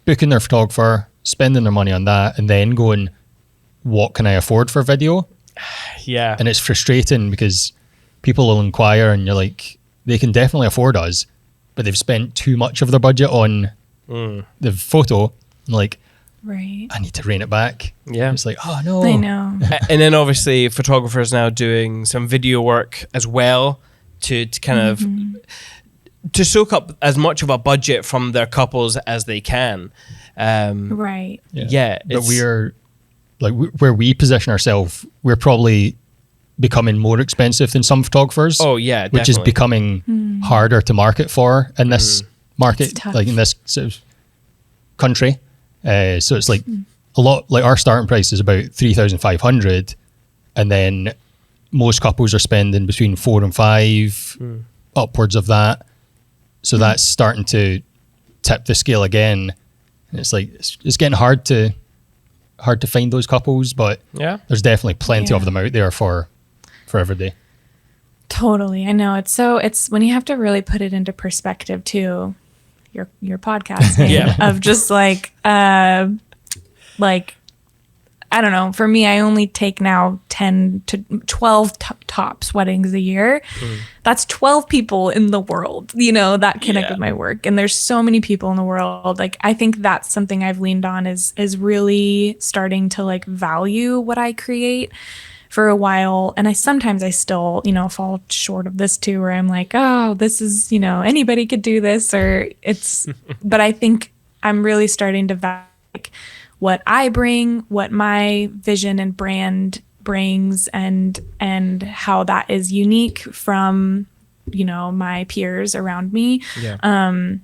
booking their photographer, spending their money on that, and then going, what can I afford for video? Yeah. And it's frustrating because people will inquire and you're like, they can definitely afford us, but they've spent too much of their budget on the photo. And like, I need to rein it back. Yeah. It's like, oh no. I know. And then obviously photographers now doing some video work as well to kind of to soak up as much of a budget from their couples as they can. Yeah. But we're like, where we position ourselves, we're probably becoming more expensive than some photographers. Oh yeah, definitely. Which is becoming harder to market for in this market, like in this sort of country. So it's like a lot, like our starting price is about 3,500, and then most couples are spending between 4 and 5, upwards of that. So that's starting to tip the scale again. And it's like, it's getting hard to find those couples, but there's definitely plenty of them out there for every day. Totally. I know. It's when you have to really put it into perspective too, your podcast of just like I don't know, for me, I only take now 10 to 12 tops weddings a year. That's 12 people in the world, that connect with my work. And there's so many people in the world. Like, I think that's something I've leaned on is really starting to like value what I create for a while. And I still, fall short of this too, where I'm like, oh, this is, anybody could do this, or it's, but I think I'm really starting to value like what I bring, what my vision and brand brings, and how that is unique from, my peers around me. I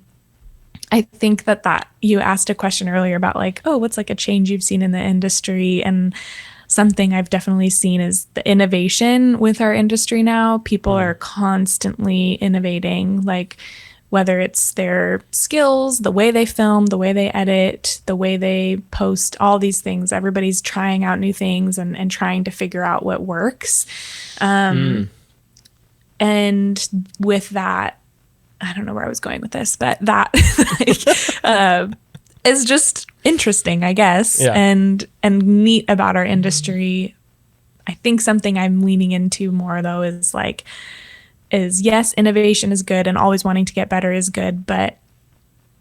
think that you asked a question earlier about like, oh, what's like a change you've seen in the industry, and something I've definitely seen is the innovation with our industry now. People are constantly innovating, like whether it's their skills, the way they film, the way they edit, the way they post, all these things. Everybody's trying out new things and trying to figure out what works. And with that, I don't know where I was going with this, but that is just interesting, I guess, and neat about our industry. I think something I'm leaning into more though is yes, innovation is good and always wanting to get better is good, but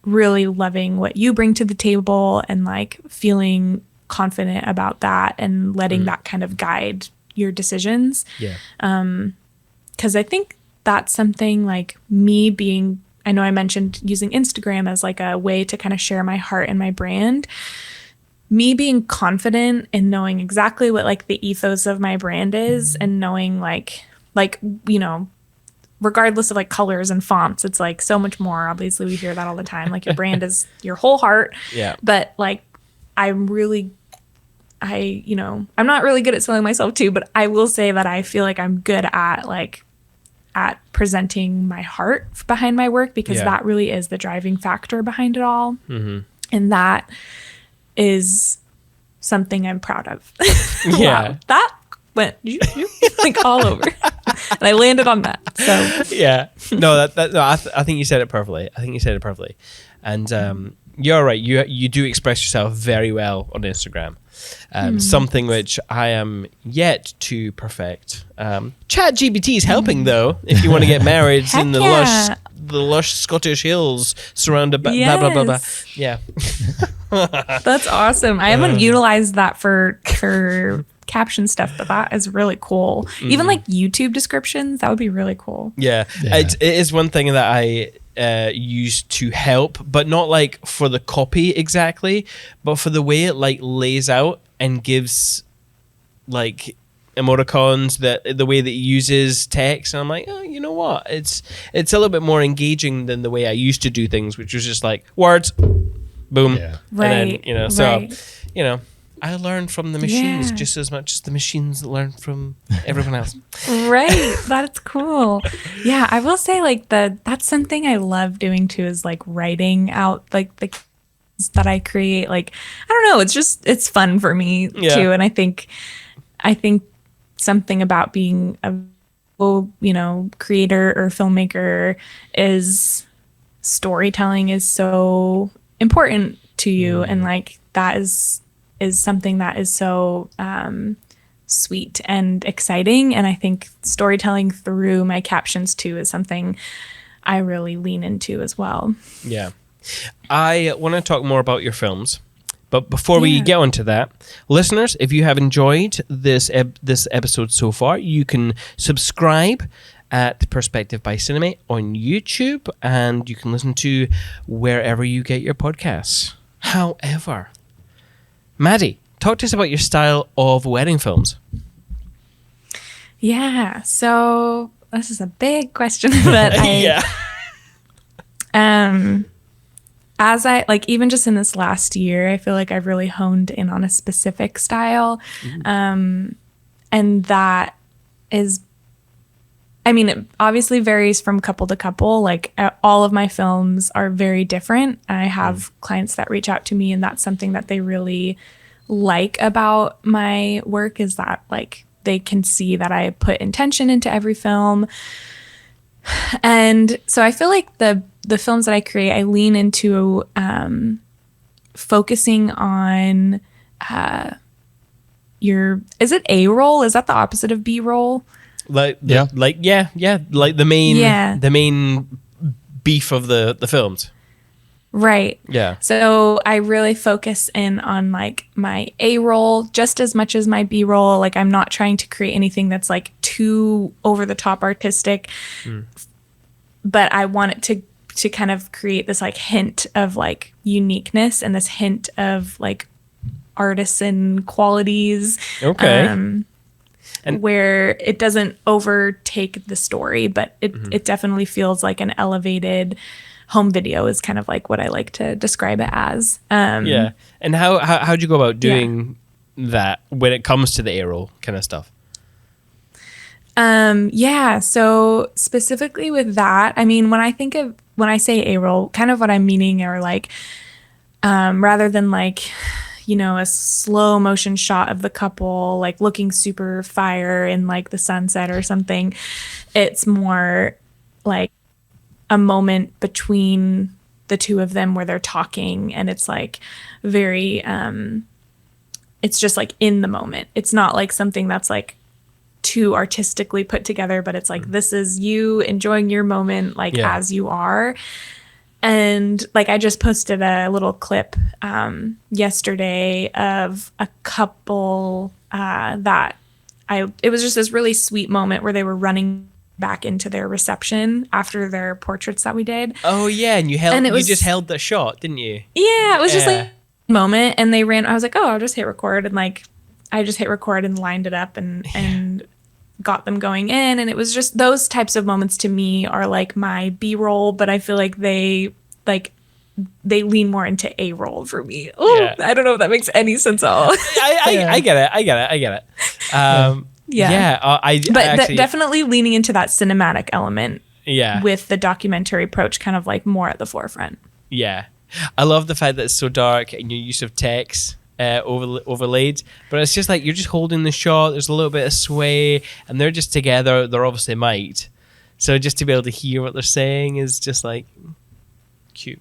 really loving what you bring to the table and like feeling confident about that and letting that kind of guide your decisions. Because I think that's something like me being, I know I mentioned using Instagram as like a way to kind of share my heart and my brand. Me being confident in knowing exactly what like the ethos of my brand is, and knowing like regardless of like colors and fonts, it's like so much more. Obviously we hear that all the time, like your brand is your whole heart. But like I'm not really good at selling myself too, but I will say that I feel like I'm good at presenting my heart behind my work, because that really is the driving factor behind it all. And that is something I'm proud of. Wow, that went like all over. And I landed on that. So no, I think you said it perfectly. And you're right. You do express yourself very well on Instagram. Something which I am yet to perfect. ChatGPT is helping though. If you want to get married in the lush Scottish hills surrounded by blah blah blah blah. Yeah, that's awesome. I haven't utilized that for caption stuff, but that is really cool. Even like YouTube descriptions, that would be really cool. Yeah. It is one thing that I use to help, but not like for the copy exactly, but for the way it like lays out and gives like emoticons, that the way that it uses text. And I'm like, oh, you know what? It's a little bit more engaging than the way I used to do things, which was just like words, boom, Yeah. Right. And then, so I learn from the machines just as much as the machines learn from everyone else. Right. That's cool. Yeah, I will say like that's something I love doing too, is like writing out like the that I create. Like, I don't know, it's fun for me too. And I think something about being a creator or filmmaker is storytelling is so important to you, and like that is something that is so sweet and exciting. And I think storytelling through my captions too is something I really lean into as well. Yeah. I want to talk more about your films. But before we get onto that, listeners, if you have enjoyed this episode so far, you can subscribe at Perspective by Cinemate on YouTube, and you can listen to wherever you get your podcasts. However, Maddie, talk to us about your style of wedding films. Yeah, so this is a big question that as I like, even just in this last year, I feel like I've really honed in on a specific style. And that is, I mean, it obviously varies from couple to couple. Like all of my films are very different. I have clients that reach out to me, and that's something that they really like about my work, is that like they can see that I put intention into every film. And so I feel like the films that I create, I lean into focusing on is it A-roll? Is that the opposite of B-roll? Like the main beef of the films. Right. Yeah. So I really focus in on like my A-roll just as much as my B-roll. Like I'm not trying to create anything that's like too over the top artistic, but I want it to kind of create this like hint of like uniqueness and this hint of like artisan qualities. Okay. And where it doesn't overtake the story, but it definitely feels like an elevated home video is kind of like what I like to describe it as. Yeah. And how'd you go about doing that when it comes to the A-roll kind of stuff? So specifically with that, I mean, when I say A-roll, kind of what I'm meaning are like, rather than like, a slow motion shot of the couple, like looking super fire in like the sunset or something, it's more like a moment between the two of them where they're talking, and it's like very, it's just like in the moment. It's not like something that's like too artistically put together, but it's like, this is you enjoying your moment, like as you are. And like, I just posted a little clip yesterday of a couple that it was just this really sweet moment where they were running back into their reception after their portraits that we did. Oh yeah, and you just held the shot, didn't you? Yeah, it was just like a moment, and they ran. I was like, oh, I'll just hit record, and like I just hit record and lined it up and got them going in, and it was just those types of moments to me are like my B-roll, but I feel like they lean more into A-roll for me. Oh, I don't know if that makes any sense at all. I get it. Definitely leaning into that cinematic element. Yeah. With the documentary approach kind of like more at the forefront. Yeah. I love the fact that it's so dark and your use of text overlaid, but it's just like you're just holding the shot, there's a little bit of sway, and they're just together. They're obviously mic'd, so just to be able to hear what they're saying is just like cute.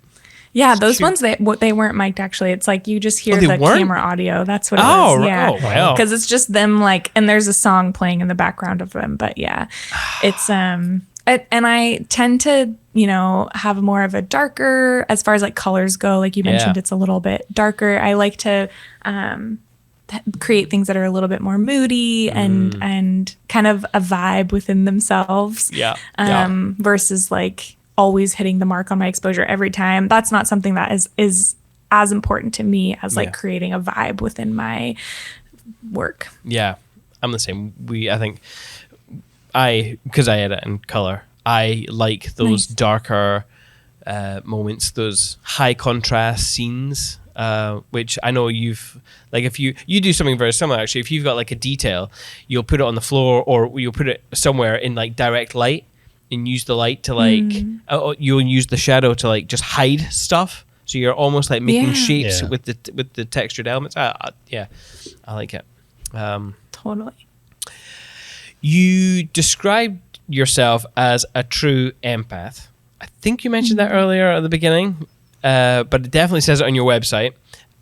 Yeah, those ones they weren't mic'd actually. It's like you just hear the camera audio. That's what it is. Yeah. Oh, wow. Because it's just them like, and there's a song playing in the background of them. But yeah, it's and I tend to have more of a darker, as far as like colors go. Like you mentioned, it's a little bit darker. I like to create things that are a little bit more moody and kind of a vibe within themselves. Versus like always hitting the mark on my exposure every time. That's not something that is as important to me as like creating a vibe within my work. Yeah, I'm the same. I think because I edit in color, I like those darker moments, those high contrast scenes, which I know you've, like, if you do something very similar, actually, if you've got like a detail, you'll put it on the floor or you'll put it somewhere in like direct light and use the light to like, you'll use the shadow to like just hide stuff. So you're almost like making shapes with the textured elements. I like it. Totally. You described yourself as a true empath. I think you mentioned that earlier at the beginning, but it definitely says it on your website.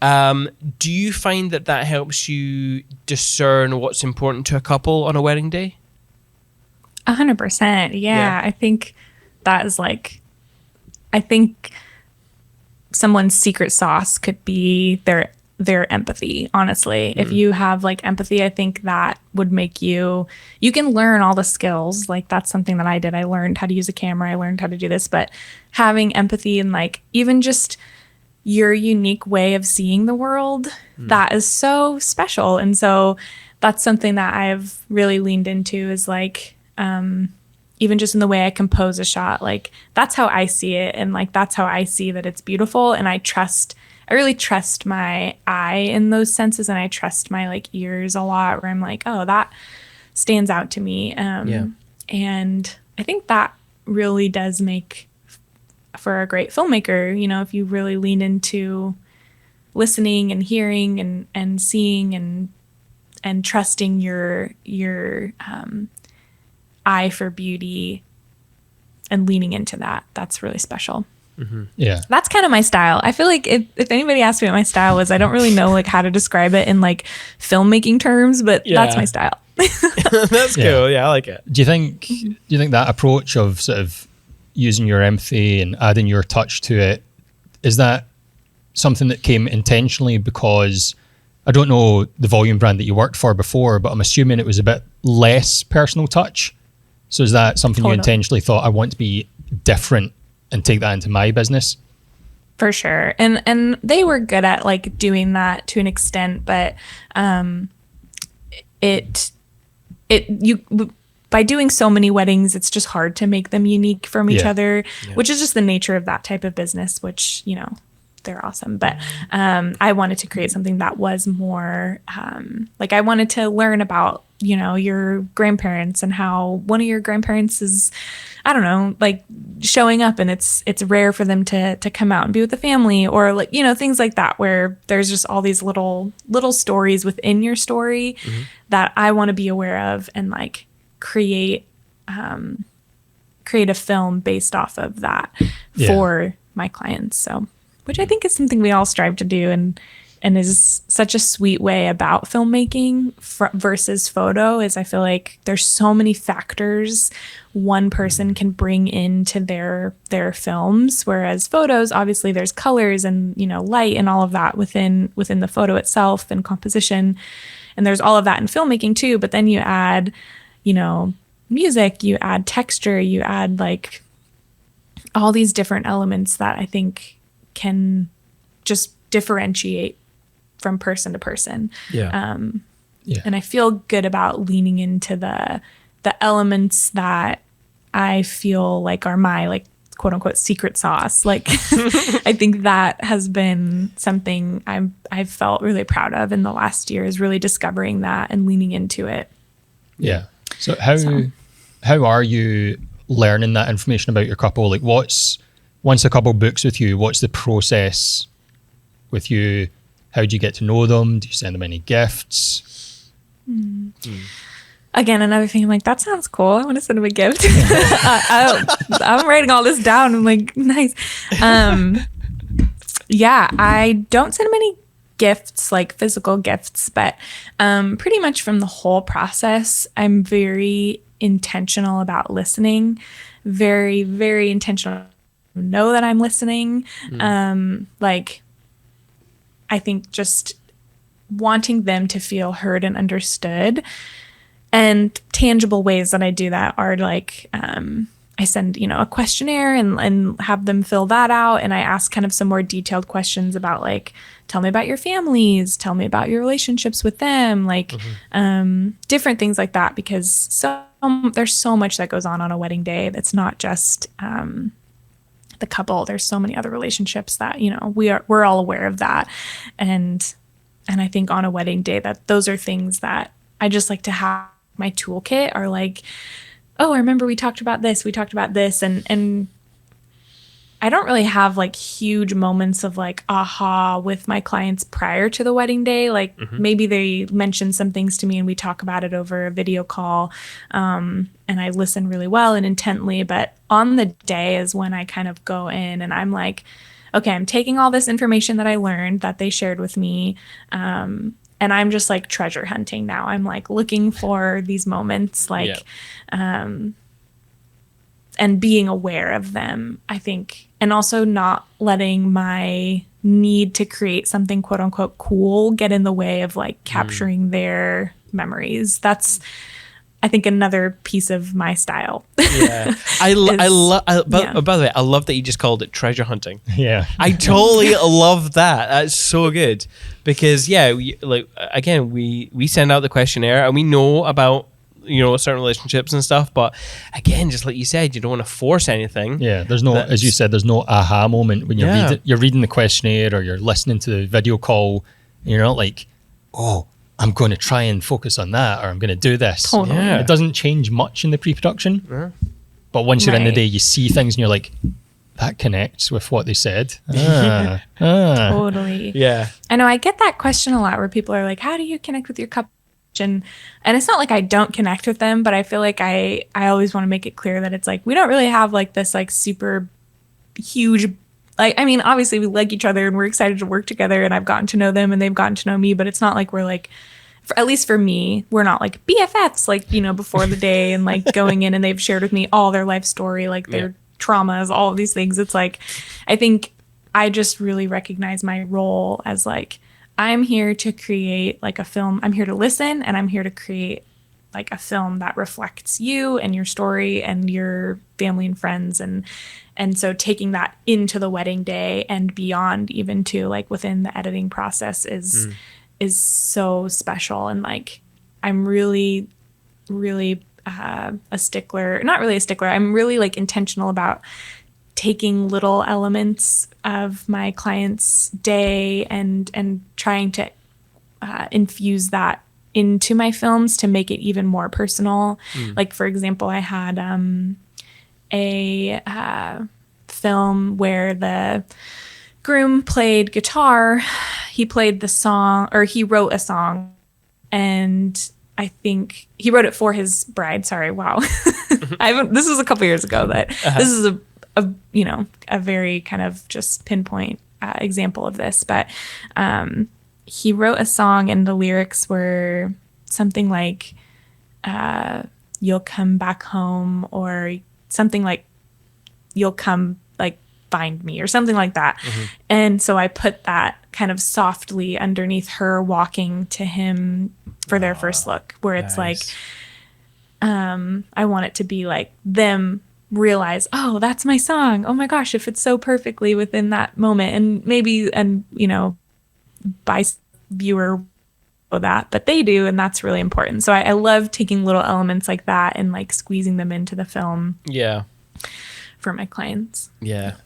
Do you find that helps you discern what's important to a couple on a wedding day? 100%. Yeah. I think that is like, I think someone's secret sauce could be their empathy, honestly. If you have like empathy, I think that would make you can learn all the skills. Like that's something that I did. I learned how to use a camera. I learned how to do this, but having empathy and like even just your unique way of seeing the world, that is so special. And so that's something that I've really leaned into is like, even just in the way I compose a shot, like that's how I see it. And like, that's how I see that it's beautiful. And I really trust my eye in those senses. And I trust my like ears a lot where I'm like, oh, that stands out to me. And I think that really does make for a great filmmaker, you know, if you really lean into listening and hearing and seeing and trusting your eye for beauty and leaning into that. That's really special. Yeah. That's kind of my style. I feel like if anybody asked me what my style was, I don't really know like how to describe it in like filmmaking terms, but that's my style. That's cool. Yeah, I like it. Do you think that approach of sort of using your empathy and adding your touch to it, is that something that came intentionally? Because I don't know the volume brand that you worked for before, but I'm assuming it was a bit less personal touch. So is that something you intentionally thought, I want to be different and take that into my business? For sure. And they were good at like doing that to an extent, but by doing so many weddings, it's just hard to make them unique from each other, which is just the nature of that type of business, which, you know, they're awesome. But I wanted to create something that was more like I wanted to learn about, you know, your grandparents and how one of your grandparents is, I don't know, like showing up and it's rare for them to come out and be with the family, or like, you know, things like that, where there's just all these little stories within your story that I want to be aware of and like create a film based off of that for my clients. So, which I think is something we all strive to do and is such a sweet way about filmmaking versus photo, is I feel like there's so many factors one person can bring into their films, whereas photos, obviously there's colors and, you know, light and all of that within the photo itself and composition, and there's all of that in filmmaking too, but then you add, you know, music, you add texture, you add like all these different elements that I think can just differentiate from person to person. And I feel good about leaning into the elements that I feel like are my like quote unquote secret sauce. Like I think that has been something I've felt really proud of in the last year, is really discovering that and leaning into it. Yeah. So how are you learning that information about your couple? Like once a couple books with you, what's the process with you? How do you get to know them? Do you send them any gifts? Again, another thing, I'm like, that sounds cool. I want to send them a gift. I'm writing all this down. I'm like, nice. Yeah, I don't send them any gifts, like physical gifts, but pretty much from the whole process, I'm very intentional about listening. Very, very intentional. Know that I'm listening. Like, I think just wanting them to feel heard and understood. And tangible ways that I do that are like, I send, a questionnaire and have them fill that out. And I ask kind of some more detailed questions about like, tell me about your families, tell me about your relationships with them, like different things like that, because there's so much that goes on a wedding day. That's not just the couple. There's so many other relationships that, we're all aware of that. And I think on a wedding day that those are things that I just like to have my toolkit are like, oh, I remember we talked about this. And I don't really have like huge moments of like aha with my clients prior to the wedding day. Like maybe they mention some things to me and we talk about it over a video call. And I listen really well and intently. But on the day is when I kind of go in and I'm like, okay, I'm taking all this information that I learned that they shared with me. And I'm just like treasure hunting now. I'm like looking for these moments, like, and being aware of them, I think. And also not letting my need to create something quote unquote cool get in the way of like capturing their memories. That's, I think, another piece of my style. Yeah. By the way, I love that you just called it treasure hunting. Yeah. I totally love that. That's so good. Because, we send out the questionnaire and we know about, certain relationships and stuff. But again, just like you said, you don't want to force anything. Yeah. There's no, as you said, there's no aha moment when you're reading the questionnaire or you're listening to the video call. And you're not like, oh, I'm going to try and focus on that, or I'm going to do this. Totally. Yeah. It doesn't change much in the pre-production. Yeah. But once you're in the day, you see things and you're like, that connects with what they said. Totally. Yeah. I know I get that question a lot where people are like, how do you connect with your couple? And it's not like I don't connect with them, but I feel like I always want to make it clear that it's like, we don't really have like this like super huge, like, I mean, obviously we like each other and we're excited to work together and I've gotten to know them and they've gotten to know me, but it's not like we're like, at least for me, we're not like BFFs, like, before the day and like going in and they've shared with me all their life story, like their traumas, all of these things. It's like, I think I just really recognize my role as like, I'm here to create like a film. I'm here to listen and I'm here to create like a film that reflects you and your story and your family and friends. And so taking that into the wedding day and beyond, even to like within the editing process is so special. And like, I'm really, really a stickler, not really a stickler. I'm really like intentional about taking little elements of my client's day and trying to infuse that into my films to make it even more personal. Like, for example, I had a film where the groom played guitar. He played the song, or he wrote a song, and I think he wrote it for his bride. Sorry, wow. This was a couple years ago. This is a very kind of just pinpoint example of this. But he wrote a song and the lyrics were something like, you'll come back home, or something like, you'll come like find me, or something like that. And so I put that kind of softly underneath her walking to him for their first look, where it's like, I want it to be like them realize, oh, that's my song. Oh my gosh, it fits so perfectly within that moment. And maybe, by viewer know that, but they do, and that's really important. So I love taking little elements like that and like squeezing them into the film. Yeah. For my clients. Yeah.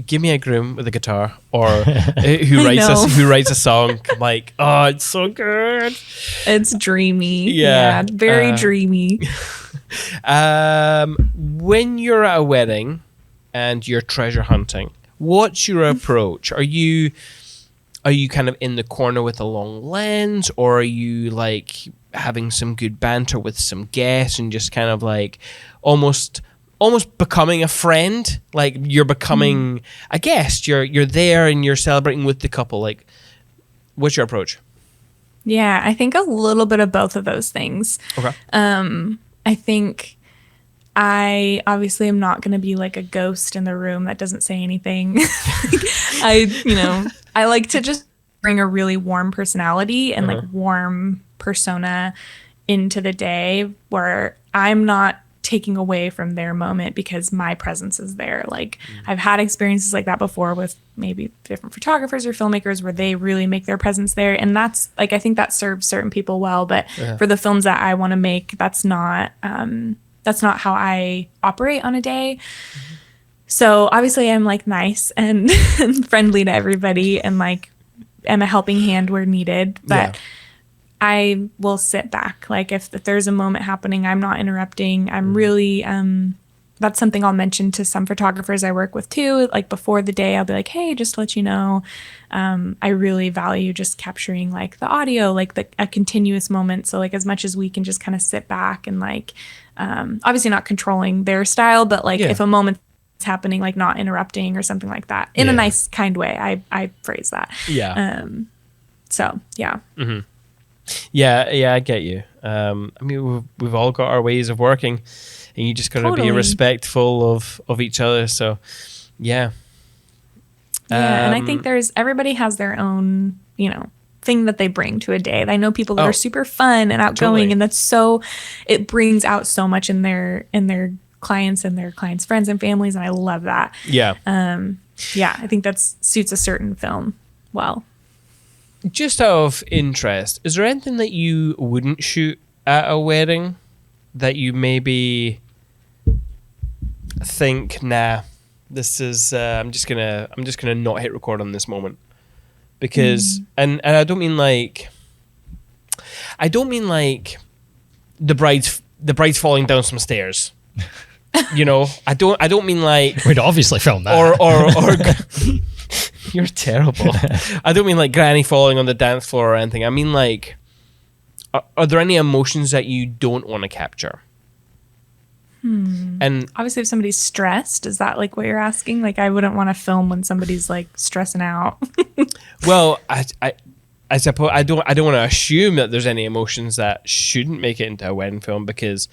Give me a groom with a guitar, or who writes a song. I'm like, oh, it's so good. It's dreamy. Yeah, very dreamy. When you're at a wedding and you're treasure hunting, what's your approach? Are you kind of in the corner with a long lens, or are you like having some good banter with some guests and just kind of like almost becoming a friend? Like you're becoming a guest. You're there and you're celebrating with the couple. Like, what's your approach? Yeah, I think a little bit of both of those things. Okay. I think I obviously am not going to be like a ghost in the room that doesn't say anything. I like to just bring a really warm personality and like warm persona into the day where I'm not taking away from their moment because my presence is there. Like I've had experiences like that before with maybe different photographers or filmmakers where they really make their presence there. And that's like, I think that serves certain people well, but for the films that I want to make, that's not how I operate on a day. So obviously I'm like nice and friendly to everybody and like am a helping hand where needed, but I will sit back. Like if there's a moment happening, I'm not interrupting. I'm really, that's something I'll mention to some photographers I work with too. Like before the day, I'll be like, hey, just to let you know, I really value just capturing like the audio, like a continuous moment. So like as much as we can just kind of sit back and like, obviously not controlling their style, but like if a moment's happening, like not interrupting or something like that in a nice, kind way. I phrase that. So yeah. Yeah, I get you. I mean, we've all got our ways of working, and you just got to be respectful of each other. So, yeah. Yeah, and I think everybody has their own, thing that they bring to a day. I know people that are super fun and outgoing, and that's it brings out so much in their clients and their clients' friends and families, and I love that. Yeah. I think that suits a certain film well. Just out of interest, is there anything that you wouldn't shoot at a wedding that you maybe think, nah, this is I'm just gonna not hit record on this moment because and I don't mean like the bride's falling down some stairs. I don't mean like we'd obviously film that or you're terrible. I don't mean like granny falling on the dance floor or anything. I mean like, are there any emotions that you don't want to capture? And obviously, if somebody's stressed, is that like what you're asking? Like, I wouldn't want to film when somebody's like stressing out. Well, I suppose I don't want to assume that there's any emotions that shouldn't make it into a wedding film because,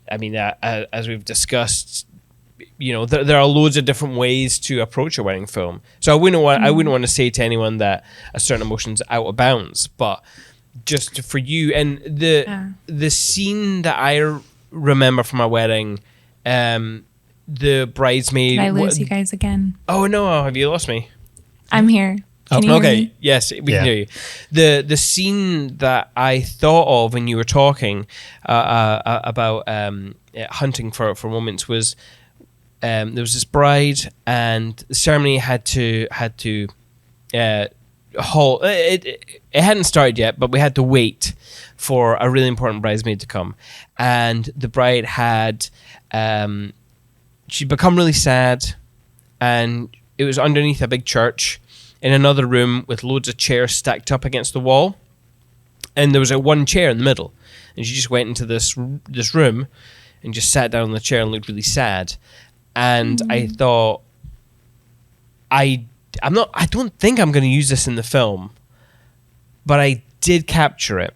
I mean, as we've discussed, there are loads of different ways to approach a wedding film. So I wouldn't want to say to anyone that a certain emotion's out of bounds, but just for you and the scene that I remember from my wedding, the bridesmaid. Did I lose you guys again? Oh no! Have you lost me? I'm here. Can you hear me? Yes, we can hear you. The scene that I thought of when you were talking about hunting for moments was. There was this bride, and the ceremony had to halt. It hadn't started yet, but we had to wait for a really important bridesmaid to come. And the bride had she'd become really sad, and it was underneath a big church in another room with loads of chairs stacked up against the wall, and there was one chair in the middle, and she just went into this room and just sat down on the chair and looked really sad. And I thought, I don't think I'm going to use this in the film, but I did capture it.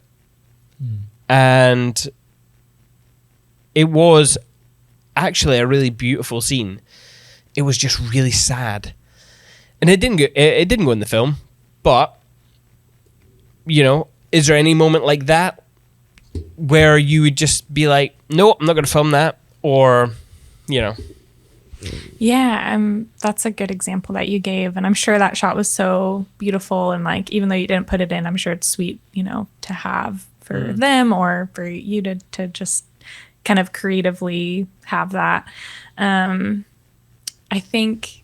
And it was actually a really beautiful scene. It was just really sad. And it didn't go in the film, but, is there any moment like that where you would just be like, no, I'm not going to film that, or, Yeah, that's a good example that you gave, and I'm sure that shot was so beautiful, and like even though you didn't put it in, I'm sure it's sweet, to have for them or for you to just kind of creatively have that. I think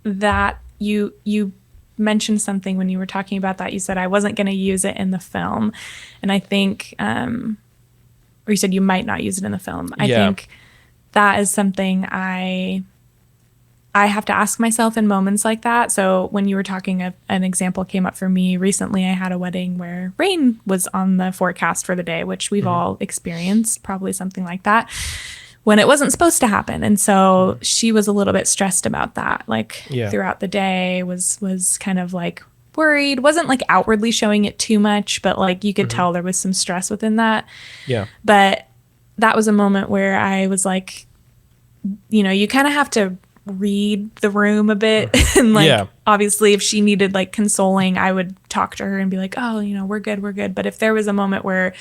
that you mentioned something when you were talking about that. You said I wasn't going to use it in the film, and I think, or you said you might not use it in the film. I think that is something I have to ask myself in moments like that. So when you were talking, an example came up for me recently. I had a wedding where rain was on the forecast for the day, which we've all experienced, probably something like that, when it wasn't supposed to happen. And so she was a little bit stressed about that, throughout the day, was kind of like worried, wasn't like outwardly showing it too much, but like you could tell there was some stress within that. Yeah. But that was a moment where I was like, you kind of have to read the room a bit. And obviously if she needed like consoling, I would talk to her and be like, oh, you know, we're good. But if there was a moment where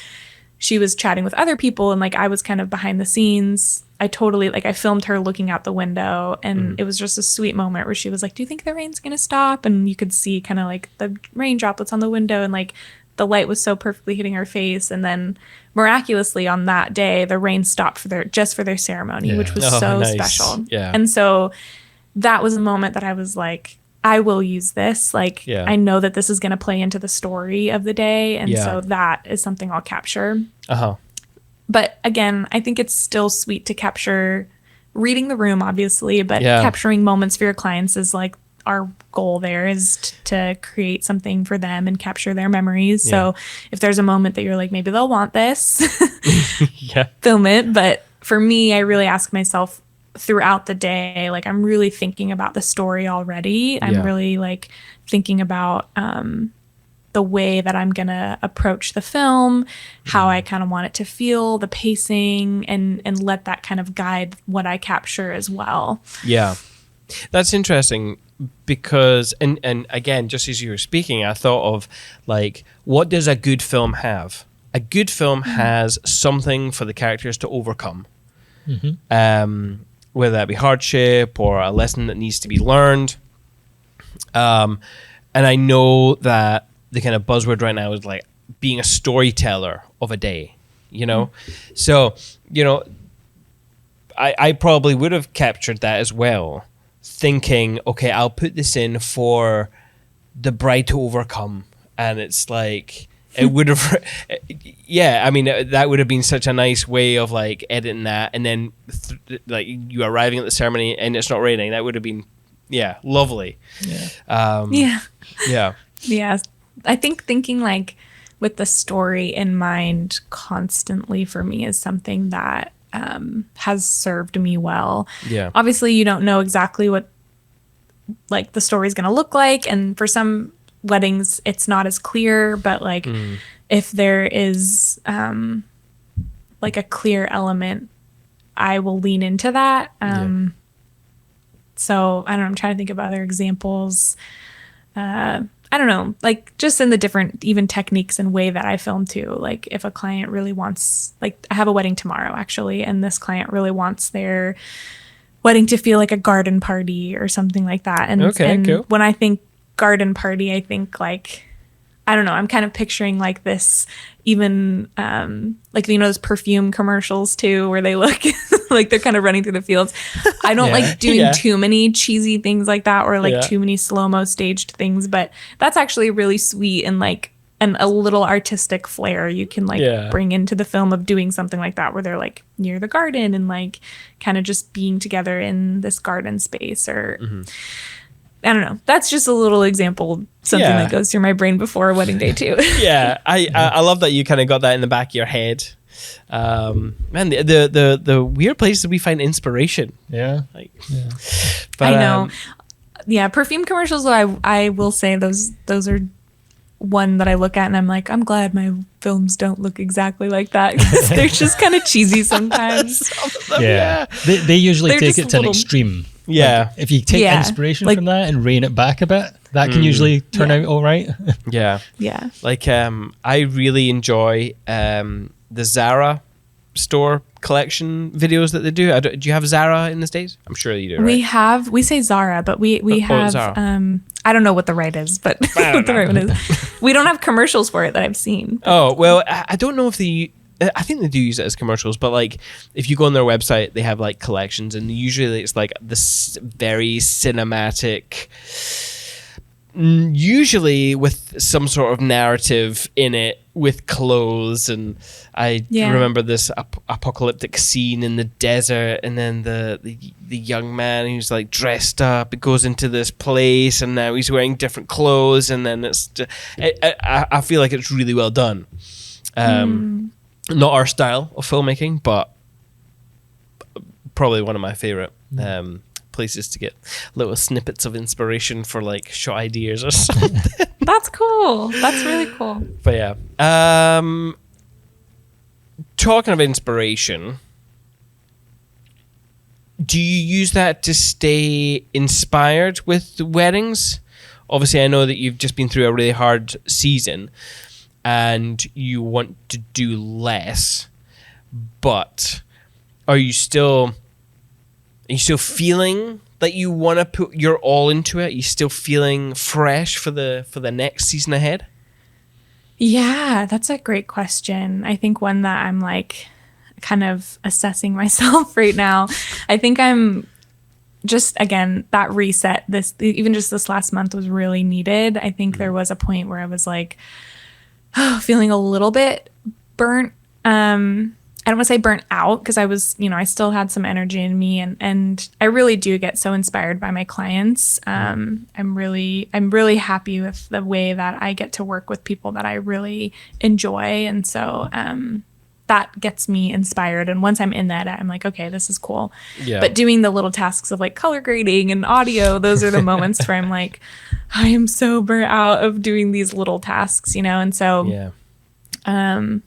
she was chatting with other people and like I was kind of behind the scenes, I totally, like, I filmed her looking out the window, and it was just a sweet moment where she was like, do you think the rain's gonna stop? And you could see kind of like the rain droplets on the window, and like the light was so perfectly hitting her face. And then miraculously on that day, the rain stopped for their ceremony, which was so nice. special. Yeah. And so that was a moment that I was like, I will use this. Like, I know that this is going to play into the story of the day. And so that is something I'll capture. But again, I think it's still sweet to capture reading the room, obviously, but capturing moments for your clients is like our goal there is to create something for them and capture their memories. So if there's a moment that you're like, maybe they'll want this, film it. But for me, I really ask myself, throughout the day, like I'm really thinking about the story already. I'm really like thinking about the way that I'm gonna approach the film, how I kind of want it to feel, the pacing, and let that kind of guide what I capture as well. Yeah, that's interesting, because and again, just as you were speaking, I thought of like, what does a good film have? A good film has something for the characters to overcome. Whether that be hardship or a lesson that needs to be learned. And I know that the kind of buzzword right now is like being a storyteller of a day, you know? So, you know, I probably would have captured that as well, thinking, okay, I'll put this in for the bride to overcome. And it's like, it would have, I mean, that would have been such a nice way of like editing that, and then like you arriving at the ceremony and it's not raining. That would have been, lovely. Yeah. I think thinking like with the story in mind constantly for me is something that has served me well. Yeah. Obviously, you don't know exactly what like the story's gonna look like, and for some weddings it's not as clear, but like if there is like a clear element, I will lean into that. So I don't know, I'm trying to think of other examples. I don't know, like just in the different even techniques and way that I film too. Like if a client really wants, like I have a wedding tomorrow actually, and this client really wants their wedding to feel like a garden party or something like that. And, cool. When I think garden party, I think like, I don't know, I'm kind of picturing like this even like, you know, those perfume commercials too, where they look like they're kind of running through the fields. I don't like doing too many cheesy things like that, or like too many slow-mo staged things, but that's actually really sweet and like a little artistic flair you can like bring into the film of doing something like that, where they're like near the garden and like kind of just being together in this garden space, or I don't know. That's just a little example, something that goes through my brain before wedding day too. I love that you kind of got that in the back of your head. Man, the weird places we find inspiration. But, I know. Perfume commercials, though, I will say those are one that I look at and I'm like, I'm glad my films don't look exactly like that, because they're just kind of cheesy sometimes. They usually take it to an extreme. Like, if you take inspiration from that and rein it back a bit, that can usually turn out all right. Like I really enjoy the Zara store collection videos that they do. Do you have Zara in the States? I'm sure you do, right? We say Zara, but we have Zara. I don't know what the right is, but what the right one is. We don't have commercials for it that I've seen. Oh, well, I don't know if I think they do use it as commercials, but like if you go on their website, they have like collections, and usually it's like this very cinematic, usually with some sort of narrative in it, with clothes. And I remember this apocalyptic scene in the desert, and then the young man who's like dressed up, it goes into this place, and now he's wearing different clothes, and then it's just, I feel like it's really well done. Not our style of filmmaking, but probably one of my favorite places to get little snippets of inspiration for like shot ideas or something. That's cool. That's really cool. But talking of inspiration, do you use that to stay inspired with the weddings, obviously I know that you've just been through a really hard season and you want to do less, but are you still feeling that you want to put your all into it? Are you still feeling fresh for the next season ahead? Yeah, that's a great question. I think one that I'm like kind of assessing myself right now. I think I'm just, again, that reset, even just this last month was really needed. I think there was a point where I was like, feeling a little bit burnt. I don't want to say burnt out because I was, I still had some energy in me, and I really do get so inspired by my clients. I'm really happy with the way that I get to work with people that I really enjoy, and so that gets me inspired. And once I'm in that, I'm like, okay, this is cool. Yeah. But doing the little tasks of like color grading and audio, those are the moments where I'm like, I am so burnt out of doing these little tasks, and so. Yeah.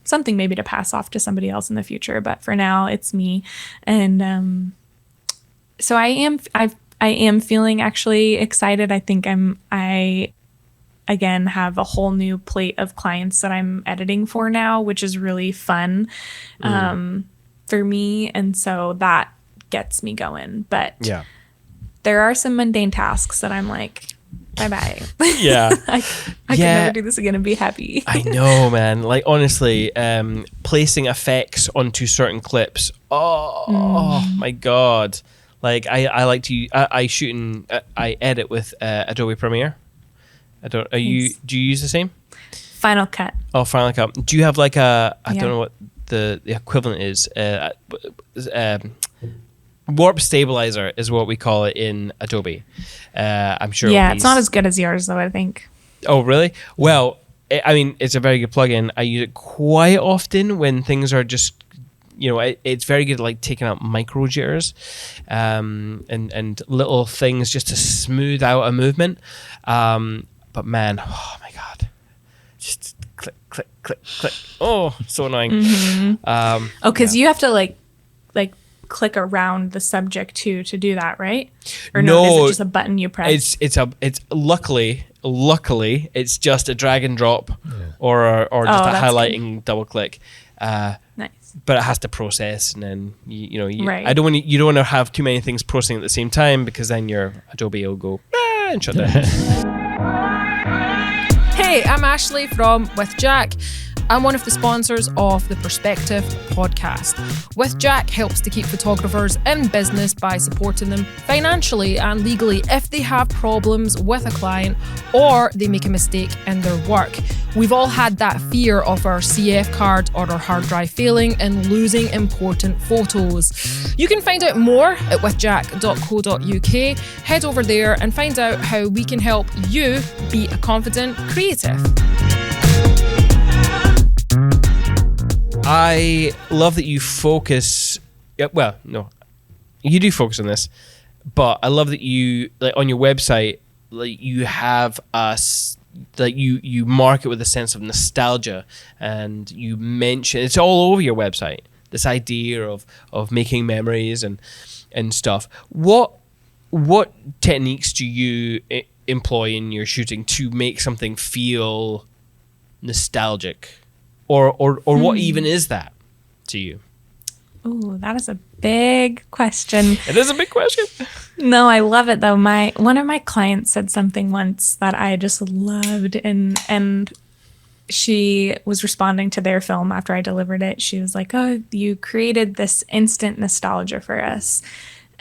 Something maybe to pass off to somebody else in the future, but for now it's me. And so I am feeling actually excited. I think I again have a whole new plate of clients that I'm editing for now, which is really fun for me, and so that gets me going. But Yeah. there are some mundane tasks that I'm like, bye-bye. Yeah. I can never do this again and be happy. I know, man. Like, honestly, placing effects onto certain clips. Oh my God. Like, I like to, I shoot and I edit with Adobe Premiere. Do you use the same? Final Cut. Oh, Final Cut. Do you have like I don't know what the equivalent is. Warp stabilizer is what we call it in Adobe. I'm sure. Yeah, it's not as good as yours though, I think. Oh, really? Well, I mean, it's a very good plugin. I use it quite often when things are just, it's very good at like taking out micro jitters, and little things just to smooth out a movement. But man, oh my God, just click, click, click, click. Oh, so annoying. Mm-hmm. Because you have to like click around the subject too to do that, right? Or no, is it just a button you press? It's luckily it's just a drag and drop, or just a highlighting double click. Nice. But it has to process, and then right. you don't want to have too many things processing at the same time, because then your Adobe will go and shut down. Hey, I'm Ashley from With Jack. I'm one of the sponsors of the Perspective podcast. With Jack helps to keep photographers in business by supporting them financially and legally if they have problems with a client or they make a mistake in their work. We've all had that fear of our CF card or our hard drive failing and losing important photos. You can find out more at withjack.co.uk. Head over there and find out how we can help you be a confident creative. I love that you focus. Well, no, you do focus on this, but I love that you, like, on your website, like, you have us, like, you mark it with a sense of nostalgia, and you mention it's all over your website. This idea of making memories and stuff. What techniques do you employ in your shooting to make something feel nostalgic? Or what even is that to you? Ooh, that is a big question. It is a big question. No, I love it though. One of my clients said something once that I just loved, and she was responding to their film after I delivered it. She was like, "Oh, you created this instant nostalgia for us."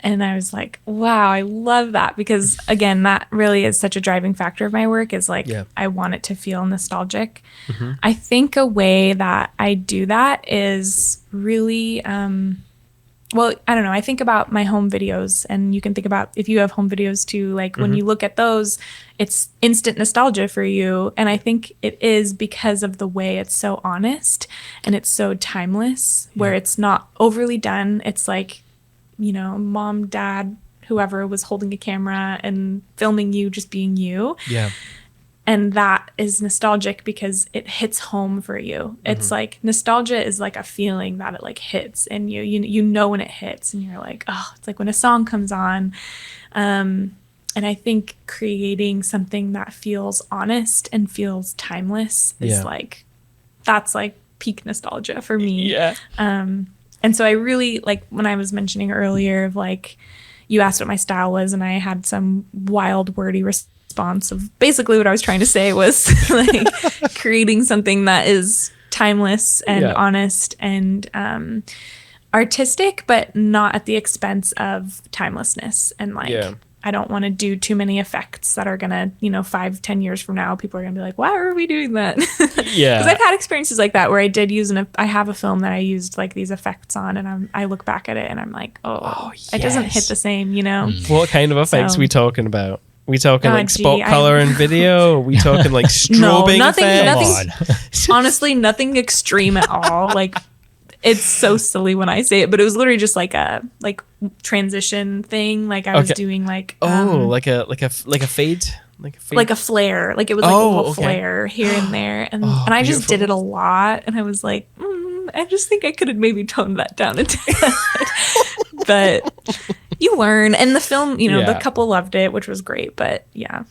And I was like, wow, I love that, because again, that really is such a driving factor of my work, is like, I want it to feel nostalgic. Mm-hmm. I think a way that I do that is really, well, I don't know. I think about my home videos, and you can think about if you have home videos too, like when you look at those, it's instant nostalgia for you. And I think it is because of the way it's so honest and it's so timeless, where it's not overly done. It's like, mom, dad, whoever was holding a camera and filming you just being you. Yeah. And that is nostalgic because it hits home for you. It's like, nostalgia is like a feeling that it like hits, and you know when it hits, and you're like, oh, it's like when a song comes on. I think creating something that feels honest and feels timeless is like, that's like peak nostalgia for me. Yeah. And so I really, like, when I was mentioning earlier of like, you asked what my style was, and I had some wild wordy response of basically what I was trying to say was like creating something that is timeless and honest and artistic, but not at the expense of timelessness. And like, I don't want to do too many effects that are gonna, 5-10 years from now, people are gonna be like, why are we doing that? Because I've had experiences like that where I did use I have a film that I used like these effects on, and I look back at it and I'm like, it doesn't hit the same, What kind of effects are we talking about? We talking like spot color and video? Are we talking like strobing effects? Honestly, nothing extreme at all. Like, it's so silly when I say it, but it was literally just like a transition thing. Like I was doing like like a fade, like a flare. Like it was like a little flare here and there, and I just did it a lot. And I was like, I just think I could have maybe toned that down a tad. But you learn, and the film, the couple loved it, which was great. But yeah.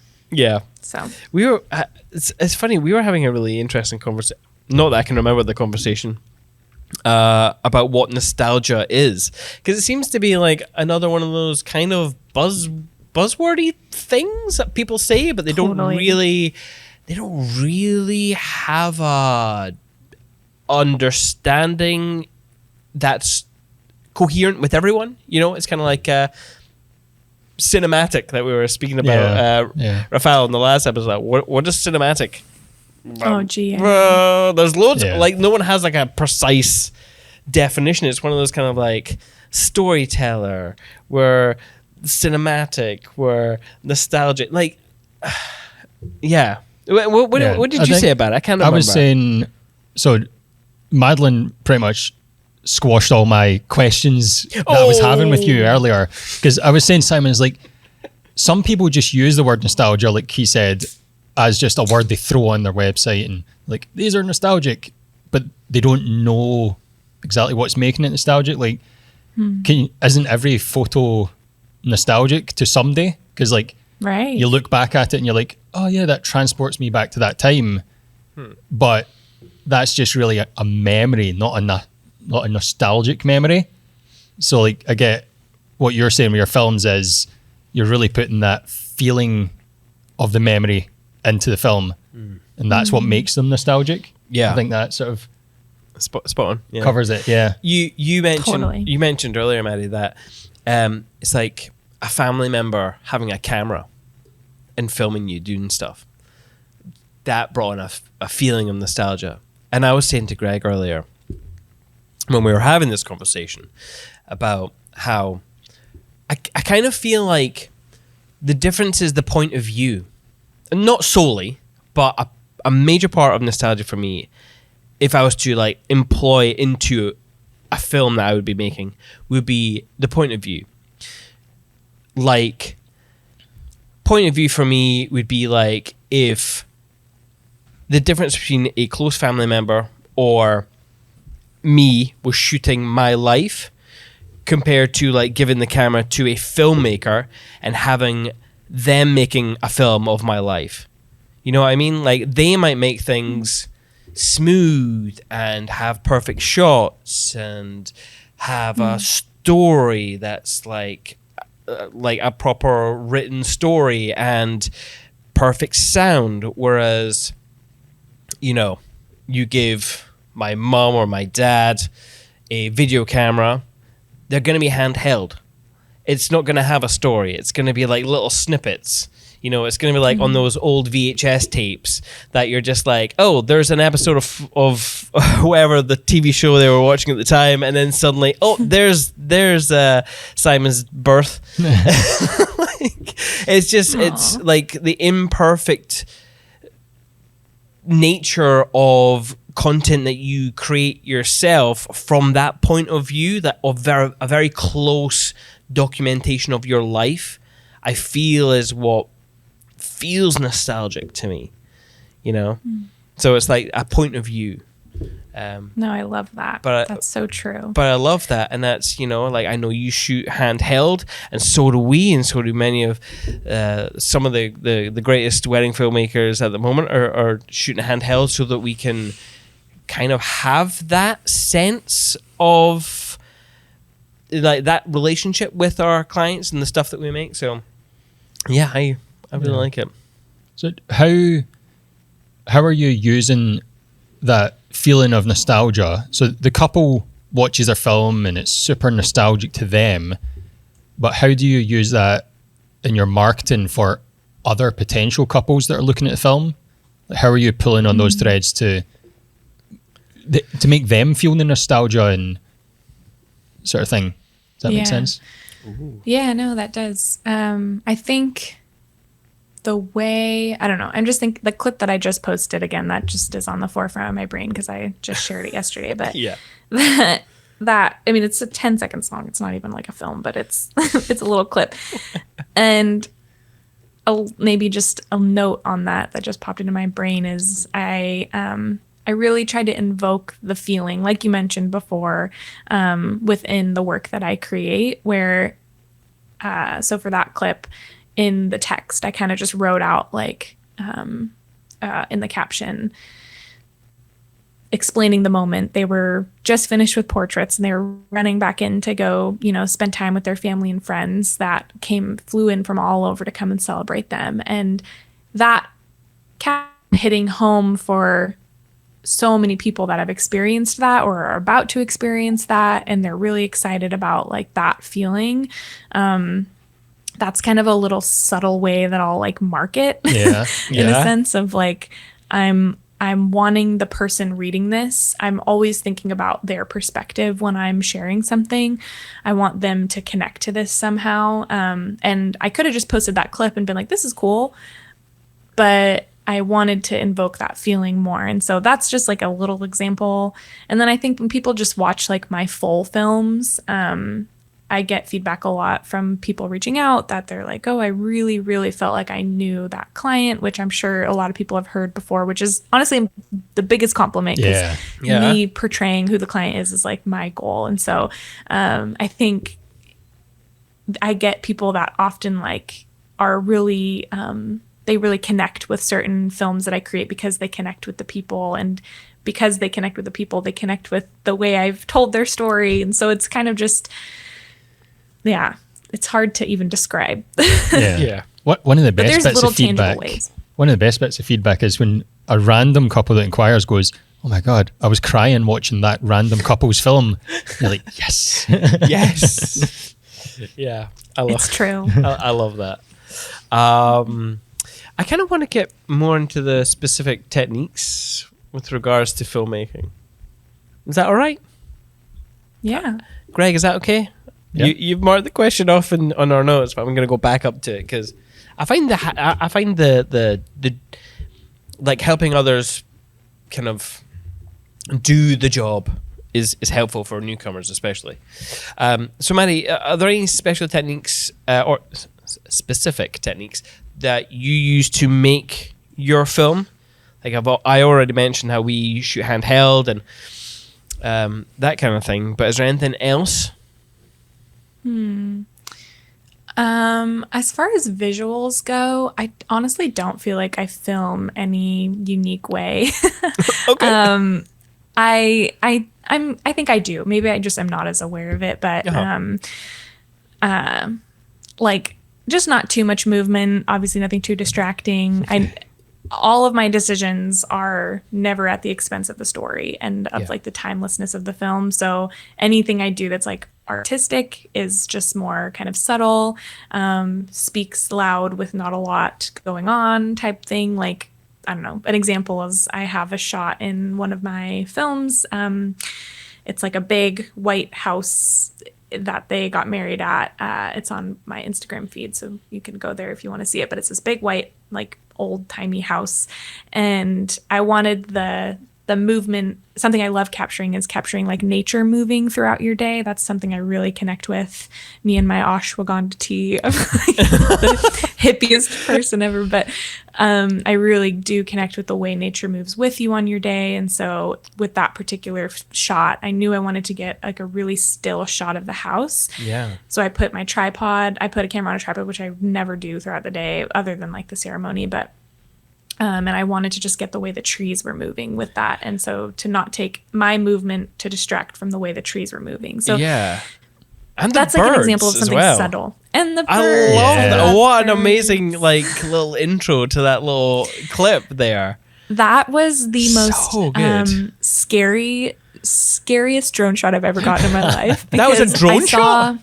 So we were. It's funny. We were having a really interesting conversation. Not that I can remember the conversation. About what nostalgia is, because it seems to be like another one of those kind of buzzwordy things that people say, but they don't really have a understanding that's coherent with everyone. It's kind of like cinematic that we were speaking about, Rafael, in the last episode. What is cinematic? There's loads like no one has like a precise definition. It's one of those kind of like storyteller, where cinematic, where nostalgic, like what did you say about it? I can't remember. I was saying, so Madeline pretty much squashed all my questions that I was having with you earlier, because I was saying, Simon's like, some people just use the word nostalgia, like he said, as just a word they throw on their website, and like, these are nostalgic, but they don't know exactly what's making it nostalgic. Like, isn't every photo nostalgic to someday? Because like, you look back at it and you're like, oh yeah, that transports me back to that time. But that's just really a memory, not a nostalgic memory. So like, I get what you're saying with your films is you're really putting that feeling of the memory into the film, and that's what makes them nostalgic. I think that sort of spot on covers it. You mentioned earlier, Maddie, that it's like a family member having a camera and filming you doing stuff. That brought in a feeling of nostalgia. And I was saying to Greg earlier, when we were having this conversation, about how I kind of feel like the difference is the point of view. Not solely, but a major part of nostalgia for me, if I was to like employ into a film that I would be making, would be the point of view. Like, point of view for me would be like if the difference between a close family member or me was shooting my life compared to like giving the camera to a filmmaker and having them making a film of my life. You know what I mean? Like, they might make things smooth and have perfect shots and have a story that's like a proper written story and perfect sound, whereas you give my mom or my dad a video camera, they're going to be handheld. It's not going to have a story. It's going to be like little snippets. It's going to be like on those old VHS tapes that you're just like, oh, there's an episode of whoever the TV show they were watching at the time, and then suddenly, oh, there's Simon's birth. It's like the imperfect nature of content that you create yourself from that point of view, that of a very close documentation of your life, I feel is what feels nostalgic to me, So it's like a point of view. No, I love that. That's so true. But I love that, and that's, like, I know you shoot handheld, and so do we, and so do many of some of the greatest wedding filmmakers at the moment are shooting handheld, so that we can kind of have that sense of like that relationship with our clients and the stuff that we make. So yeah, I really like it. So how are you using that feeling of nostalgia? So the couple watches a film and it's super nostalgic to them, but how do you use that in your marketing for other potential couples that are looking at the film? Like, how are you pulling on those threads to make them feel the nostalgia and sort of thing? Does that make sense? Ooh. Yeah, no, that does. I think the way, I don't know, I'm just thinking the clip that I just posted, again, that just is on the forefront of my brain because I just shared it yesterday. But yeah, that I mean, it's a 10-second song. It's not even like a film, but it's it's a little clip. And maybe just a note on that just popped into my brain is I really tried to invoke the feeling, like you mentioned before, within the work that I create, where so for that clip, in the text, I kind of just wrote out like in the caption, explaining the moment. They were just finished with portraits and they were running back in to go, spend time with their family and friends that flew in from all over to come and celebrate them. And that kept hitting home for so many people that have experienced that or are about to experience that. And they're really excited about like that feeling. That's kind of a little subtle way that I'll like market in a sense of like, I'm wanting the person reading this. I'm always thinking about their perspective when I'm sharing something. I want them to connect to this somehow. And I could have just posted that clip and been like, this is cool, but I wanted to invoke that feeling more. And so that's just like a little example. And then I think when people just watch like my full films, I get feedback a lot from people reaching out that they're like, oh, I really, really felt like I knew that client, which I'm sure a lot of people have heard before, which is honestly the biggest compliment, because me portraying who the client is like my goal. And so I think I get people that often like are really, they really connect with certain films that I create because they connect with the people, and because they connect with the people, they connect with the way I've told their story. And so it's kind of just, it's hard to even describe. One of the best bits of feedback. One of the best bits of feedback is when a random couple that inquires goes, "Oh my God, I was crying watching that random couple's film." You're like, yes, yes, yeah. It's true. I love that. I kind of want to get more into the specific techniques with regards to filmmaking. Is that all right? Yeah. Greg, is that okay? Yeah. You've marked the question off on our notes, but I'm going to go back up to it because I find the like helping others kind of do the job is helpful for newcomers, especially. So, Maddie, are there any special techniques or specific techniques that you use to make your film? Like I already mentioned how we shoot handheld and that kind of thing, but is there anything else? As far as visuals go, I honestly don't feel like I film any unique way. Okay. I think I do. Maybe I just am not as aware of it, but like just not too much movement, obviously nothing too distracting. All of my decisions are never at the expense of the story and of like the timelessness of the film. So anything I do that's like artistic is just more kind of subtle, speaks loud with not a lot going on type thing. Like, I don't know, an example is I have a shot in one of my films. It's like a big white house that they got married at. It's on my Instagram feed, so you can go there if you want to see it. But it's this big white, like old timey house, and I wanted the the movement, something I love capturing is capturing like nature moving throughout your day. That's something I really connect with. Me and my ashwagandha tea. I'm like the hippiest person ever, but I really do connect with the way nature moves with you on your day. And so with that particular shot, I knew I wanted to get like a really still shot of the house. Yeah. So I put a camera on a tripod, which I never do throughout the day other than like the ceremony, but and I wanted to just get the way the trees were moving with that. And so to not take my movement to distract from the way the trees were moving. So yeah. And that's like an example of something subtle. And the birds. I love Yeah. that. What an birds. amazing like little intro to that little clip there. That was the So most good. scariest drone shot I've ever gotten in my life. That was a because drone I shot?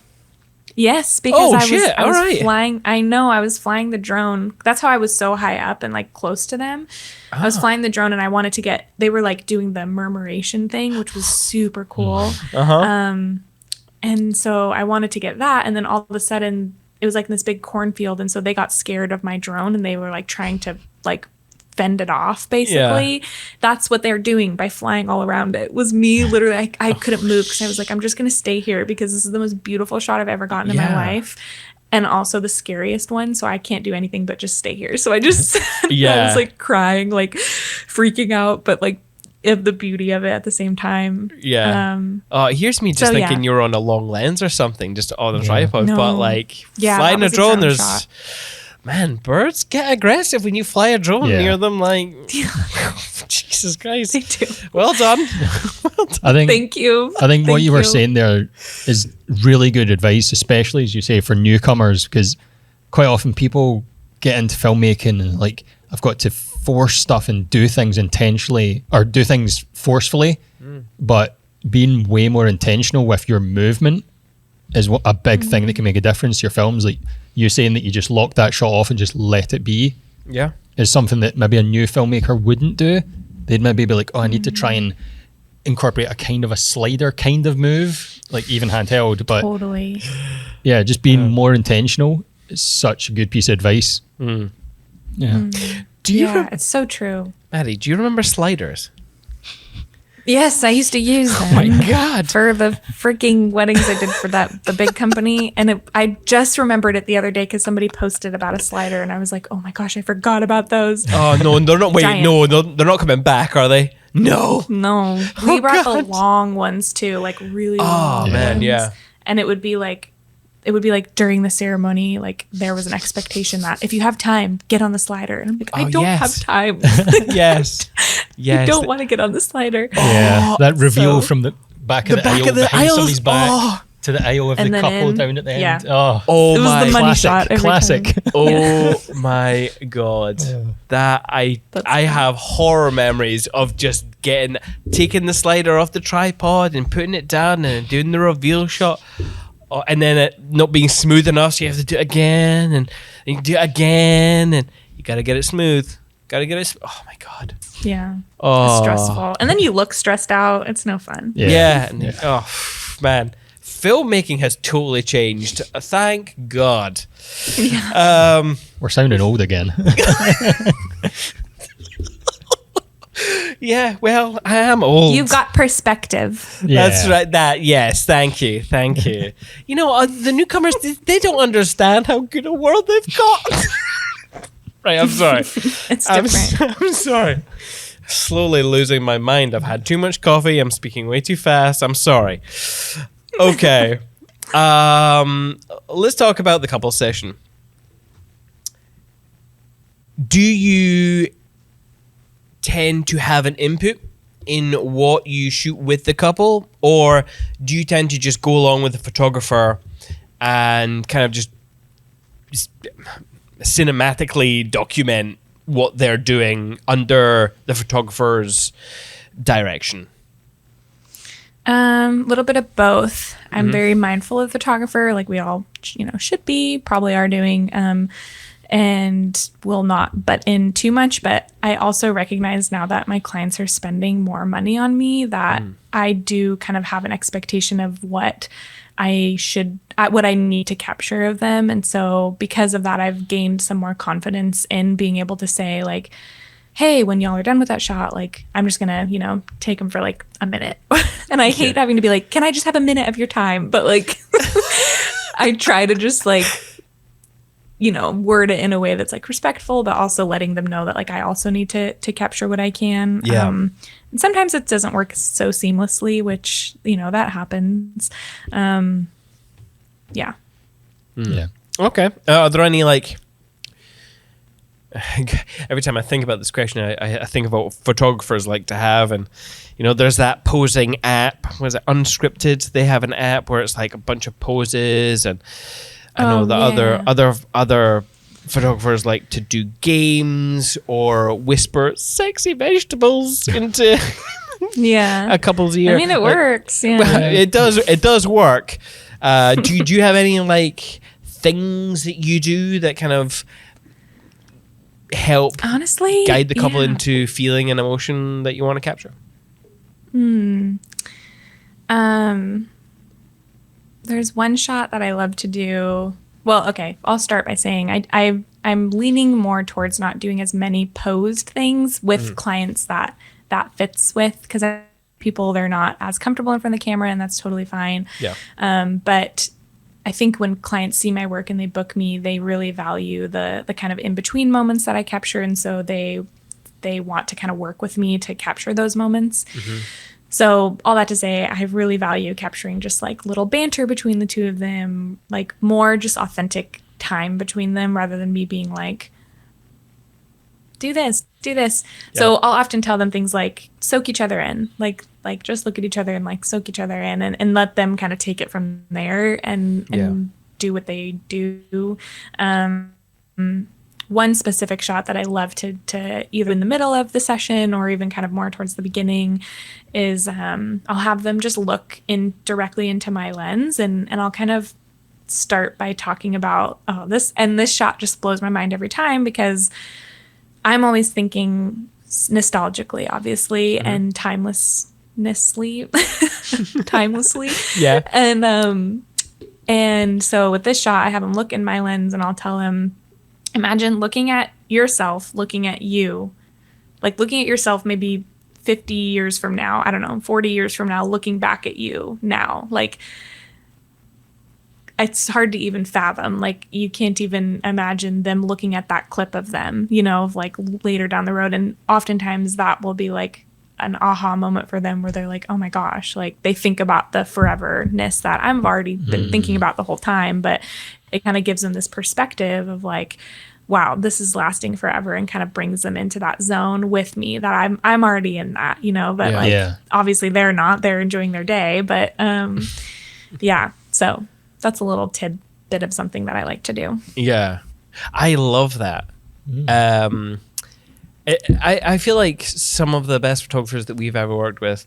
Yes, because Oh, I was shit. All right. flying. I know I was flying the drone. That's how I was so high up and like close to them. I was flying the drone and I wanted to get. They were like doing the murmuration thing, which was super cool. And so I wanted to get that, and then all of a sudden it was like in this big cornfield, and so they got scared of my drone and they were like trying to like fend it off basically. That's what they're doing by flying all around it. Was me literally I couldn't move because I was like, I'm just gonna stay here because this is the most beautiful shot I've ever gotten in my life, and also the scariest one, so I can't do anything but just stay here. So I just I was like crying, like freaking out, but like of the beauty of it at the same time. Here's me just thinking you're on a long lens or something, just on a tripod, but like flying a drone, there's shot. Man, birds get aggressive when you fly a drone near them. Like, Jesus Christ. They do. Well done. I think. Thank you. I think what you were saying there is really good advice, especially as you say for newcomers, because quite often people get into filmmaking and like, I've got to force stuff and do things intentionally or do things forcefully, but being way more intentional with your movement is a big thing that can make a difference to your films. Like you saying that you just lock that shot off and just let it be is something that maybe a new filmmaker wouldn't do. They'd maybe be like, oh, I need to try and incorporate a kind of a slider kind of move, like even handheld. But Totally. yeah, just being more intentional is such a good piece of advice. Yeah. Do you it's so true. Maddie, do you remember sliders? Yes, I used to use them. Oh my God. For the freaking weddings I did for the big company. And I just remembered it the other day because somebody posted about a slider and I was like, oh my gosh, I forgot about those. Oh, no, they're not. Wait, Giant. no, they're not coming back, are they? No. No. We brought the long ones too, like really long man, ones. yeah. And it would be like during the ceremony, like there was an expectation that if you have time, get on the slider. And I'm like, I don't have time. Yes. I don't want to get on the slider. Yeah, that reveal from the back of the aisle, behind aisles. somebody's back to the aisle of And the then couple in. down at the Yeah. end. Oh, Oh It was my the money classic, shot every classic. time. Oh my God. That I have horror memories of just taking the slider off the tripod and putting it down and doing the reveal shot. Oh, and then it not being smooth enough, so you have to do it again and you do it again, and you gotta get it smooth. Oh my God. Yeah. Oh. It's stressful. And then you look stressed out. It's no fun. Yeah. Oh man, filmmaking has totally changed. Thank God. We're sounding old again. Yeah, well, I am old. You've got perspective. Yeah. That's right. Yes, thank you. You know, the newcomers, they don't understand how good a world they've got. Right, I'm sorry. It's different. I'm sorry. Slowly losing my mind. I've had too much coffee. I'm speaking way too fast. I'm sorry. Okay. Let's talk about the couple session. Do you tend to have an input in what you shoot with the couple, or do you tend to just go along with the photographer and kind of just cinematically document what they're doing under the photographer's direction? Little bit of both. I'm very mindful of the photographer, like we all, should be, probably are doing, and will not butt in too much. But I also recognize now that my clients are spending more money on me that I do kind of have an expectation of what I need to capture of them. And so because of that, I've gained some more confidence in being able to say like, hey, when y'all are done with that shot, like, I'm just gonna, take them for like a minute. And I hate having to be like, can I just have a minute of your time? But like, I try to just like, word it in a way that's like respectful, but also letting them know that like I also need to capture what I can. Yeah. And sometimes it doesn't work so seamlessly, which, that happens. Yeah. Yeah. Okay. Are there any like? Every time I think about this question, I think about what photographers like to have, and there's that posing app. Was it Unscripted? They have an app where it's like a bunch of poses, and I know other photographers like to do games or whisper sexy vegetables into a couple's ear. I mean, it works. Yeah, it does. It does work. Do you have any like things that you do that kind of help honestly guide the couple into feeling an emotion that you want to capture? There's one shot that I love to do. Well, okay, I'll start by saying I'm leaning more towards not doing as many posed things with clients that fits with, because people, they're not as comfortable in front of the camera, and that's totally fine. But I think when clients see my work and they book me, they really value the kind of in-between moments that I capture. And so they want to kind of work with me to capture those moments. So all that to say, I really value capturing just like little banter between the two of them, like more just authentic time between them rather than me being like, do this. Yeah. So I'll often tell them things like soak each other in, like just look at each other and like soak each other in, and let them kind of take it from there and do what they do. One specific shot that I love to either in the middle of the session or even kind of more towards the beginning is I'll have them just look directly into my lens, and I'll kind of start by talking about this shot just blows my mind every time, because I'm always thinking nostalgically, obviously, and timelessly. Yeah. And so with this shot, I have him look in my lens, and I'll tell him, imagine looking at yourself, looking at you, like looking at yourself maybe 50 years from now, I don't know, 40 years from now, looking back at you now. Like, it's hard to even fathom. Like, you can't even imagine them looking at that clip of them, of like later down the road. And oftentimes that will be like an aha moment for them where they're like, oh my gosh, like they think about the foreverness that I've already been thinking about the whole time. But it kind of gives them this perspective of like, wow, this is lasting forever, and kind of brings them into that zone with me that I'm already in that, but obviously they're not, they're enjoying their day. But so that's a little tidbit of something that I like to do. Yeah. I love that. I feel like some of the best photographers that we've ever worked with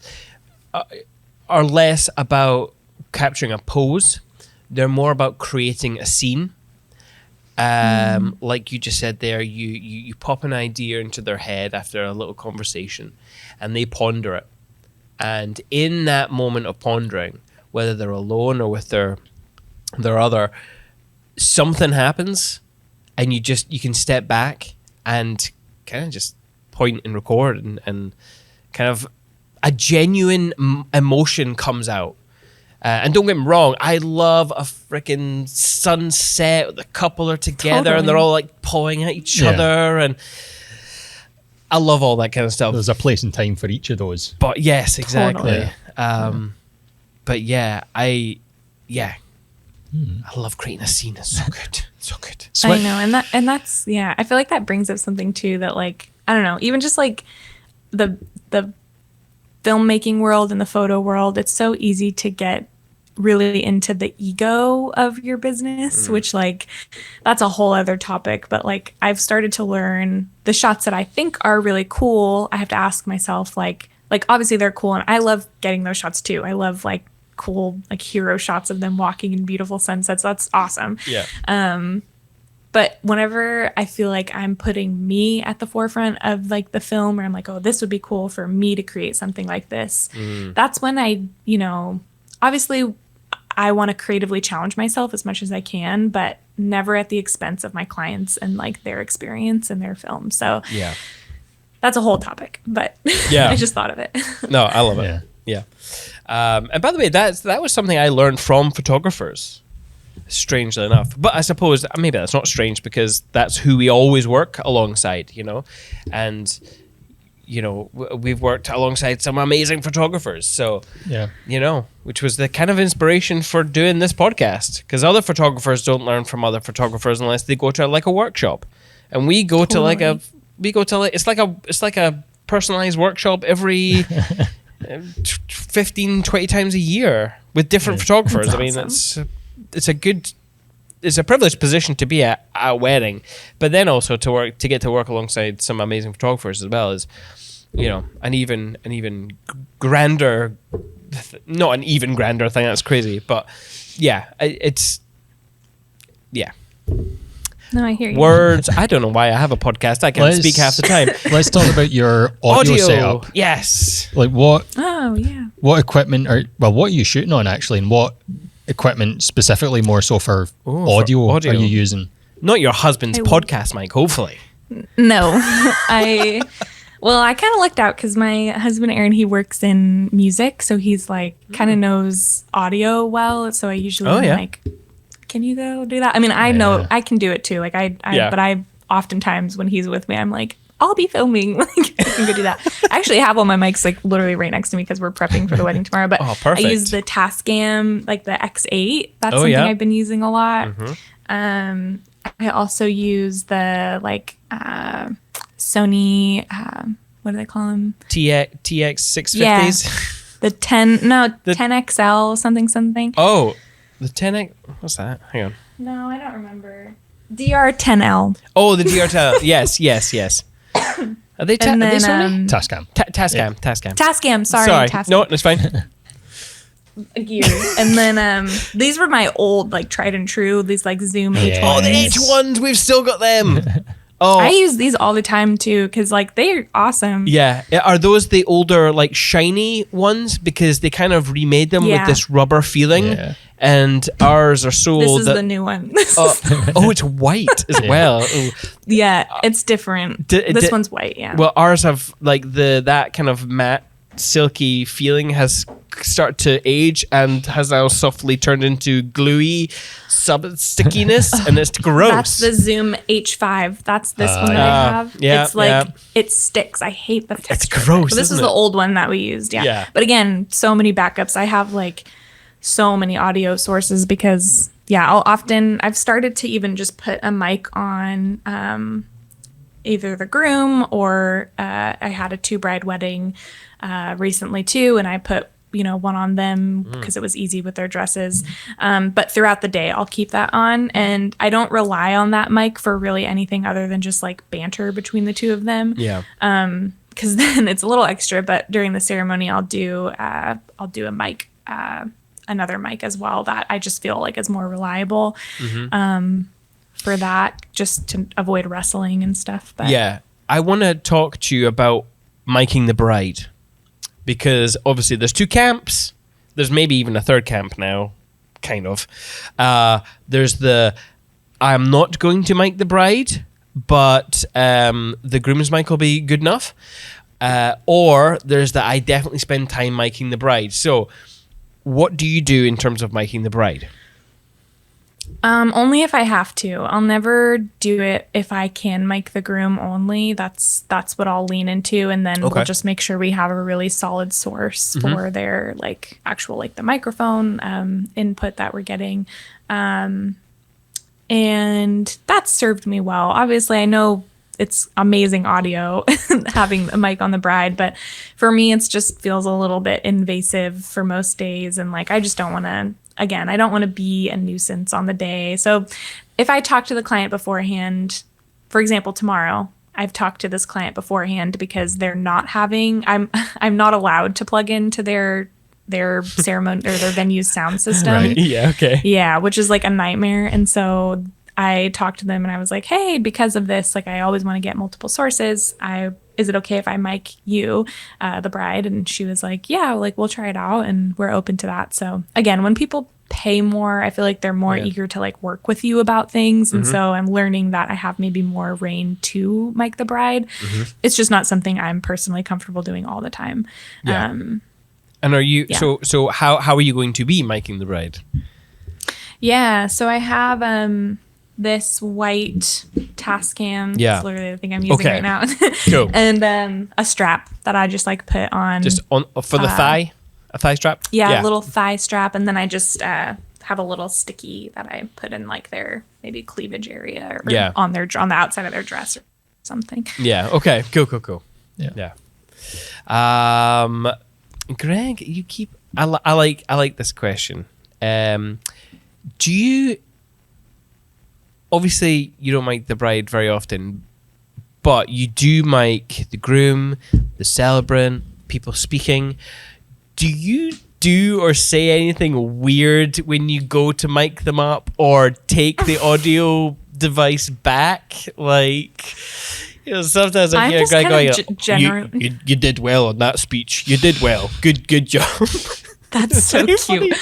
are less about capturing a pose. They're more about creating a scene. Like you just said there, you pop an idea into their head after a little conversation, and they ponder it. And in that moment of pondering, whether they're alone or with their other, something happens, and you can step back and kind of just point and record, and kind of a genuine emotion comes out. And don't get me wrong, I love a freaking sunset. The couple are together and they're all like pawing at each other, and I love all that kind of stuff. There's a place and time for each of those. But yes, exactly. Totally. But I love creating a scene. It's so good. So good. I know, and that's I feel like that brings up something too that, like, I don't know, even just like the filmmaking world and the photo world, it's so easy to get really into the ego of your business, which, like, that's a whole other topic. But like, I've started to learn the shots that I think are really cool, I have to ask myself, like obviously they're cool, and I love getting those shots too. I love like cool like hero shots of them walking in beautiful sunsets. That's awesome. But whenever I feel like I'm putting me at the forefront of like the film, where I'm like, oh, this would be cool for me to create something like this, that's when I, obviously I want to creatively challenge myself as much as I can, but never at the expense of my clients and like their experience and their film. So that's a whole topic, but Yeah. I just thought of it. No, I love it. Yeah. And by the way, that was something I learned from photographers, strangely enough. But I suppose maybe that's not strange because that's who we always work alongside, and we've worked alongside some amazing photographers. So, which was the kind of inspiration for doing this podcast, because other photographers don't learn from other photographers unless they go to like a workshop, and we go to it's like a personalized workshop every 15, 20 times a year with different photographers. That's I mean, awesome. it's a privileged position to be at a wedding, but then also to get to work alongside some amazing photographers as well is, an even grander, not an even grander thing. That's crazy, but it's. No, I hear you. Words. I don't know why I have a podcast. I can't speak half the time. Let's talk about your audio setup. Yes. Like what Oh, equipment what are you shooting on actually, and what equipment specifically more so for audio are you using? Not your husband's podcast mic, hopefully. No, I kind of lucked out because my husband Aaron, he works in music, so he's like kind of knows audio well. So I usually am like, can you go do that? I mean, I know I can do it too. Like but I oftentimes when he's with me, I'm like, I'll be filming. Like, I can go do that. I actually have all my mics like literally right next to me because we're prepping for the wedding tomorrow. But perfect. I use the Tascam, like the X8. That's something I've been using a lot. I also use the Sony, what do they call them? TX 650s? Yeah. The 10XL something. Oh, the 10X. What's that? Hang on. No, I don't remember. DR10L. Oh, the DR10. Yes. Are they Sony? Tascam. Tascam. Tascam, sorry. Tascam. No, it's fine. Gear. And then these were my old tried and true, these Zoom H1s. Oh, the H1s, we've still got them. I use these all the time too because they're awesome. Yeah. Are those the older shiny ones? Because they kind of remade them with this rubber feeling. Yeah. And ours are so This is the new one. It's white as well. Ooh. Yeah, it's different. This one's white, yeah. Well, ours have that kind of matte, silky feeling has started to age and has now softly turned into gluey stickiness, and it's gross. That's the Zoom H5. That's this one that I have. Yeah, it's it sticks. I hate the texture. It's gross. This is the old one that we used. Yeah. But again, so many backups. I have so many audio sources because I've started to even just put a mic on either the groom or I had a 2-bride wedding recently too, and I put one on them because it was easy with their dresses. But throughout the day, I'll keep that on, and I don't rely on that mic for really anything other than just banter between the two of them. Yeah. Because then it's a little extra. But during the ceremony, I'll do a mic, another mic as well that I just feel is more reliable. For that, just to avoid wrestling and stuff. But I want to talk to you about miking the bride. Because obviously there's 2 camps. There's maybe even a 3rd camp now, kind of. There's the I'm not going to mic the bride, but the groom's mic will be good enough. Or there's the I definitely spend time miking the bride. So what do you do in terms of miking the bride? Only if I have to. I'll never do it if I can mic the groom only. That's what I'll lean into, and then we'll just make sure we have a really solid source for their actual the microphone input that we're getting. And that's served me well. Obviously, I know it's amazing audio having a mic on the bride, but for me, it just feels a little bit invasive for most days, and I just don't want to. Again, I don't want to be a nuisance on the day. So if I talk to the client beforehand, for example, tomorrow, I've talked to this client beforehand because they're not having, I'm not allowed to plug into their ceremony or their venue's sound system. Right. Yeah. Okay. Yeah. Which is a nightmare. And so I talked to them and I was like, hey, because of this, I always want to get multiple sources. Is it okay if I mic you, the bride? And she was like, yeah, we'll try it out and we're open to that. So again, when people pay more. I feel like they're more eager to like work with you about things. And so I'm learning that I have maybe more reign to mic the bride. It's just not something I'm personally comfortable doing all the time. Yeah. And are you, so how are you going to be miking the bride? Yeah. So I have this white Tascam. That's literally the thing I'm using right now. Cool. And a strap that I just like put on. Just on for the thigh? A thigh strap? Yeah, a little thigh strap. And then I just have a little sticky that I put in like their maybe cleavage area or on the outside of their dress or something. Yeah. Okay. Cool. Yeah. Greg, you keep. I like this question. Do you? Obviously, you don't mic the bride very often, but you do mic the groom, the celebrant, people speaking. Do you do or say anything weird when you go to mic them up, or take the audio device back? Like, you know, sometimes I hear Greg going, you did well on that speech. You did well. Good job. That's so cute.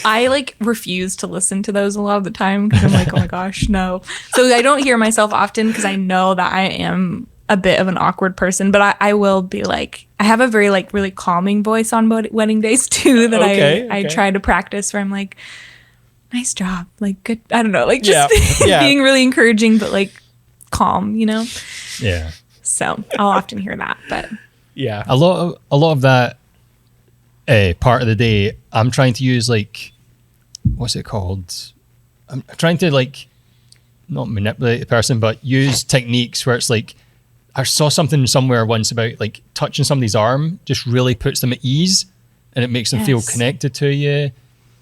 I like refuse to listen to those a lot of the time because I'm like, oh my gosh, no. So I don't hear myself often because I know that I am a bit of an awkward person, but I will be like, I have a very like really calming voice on wedding days too that I try to practice, where I'm like, nice job, like good, I don't know, like just being really encouraging but like calm, you know? Yeah. So I'll often hear that, but yeah, a lot of that part of the day, I'm trying to use like, what's it called? I'm trying to like not manipulate the person, but use techniques where it's like, I saw something somewhere once about like touching somebody's arm just really puts them at ease, and it makes them feel connected to you.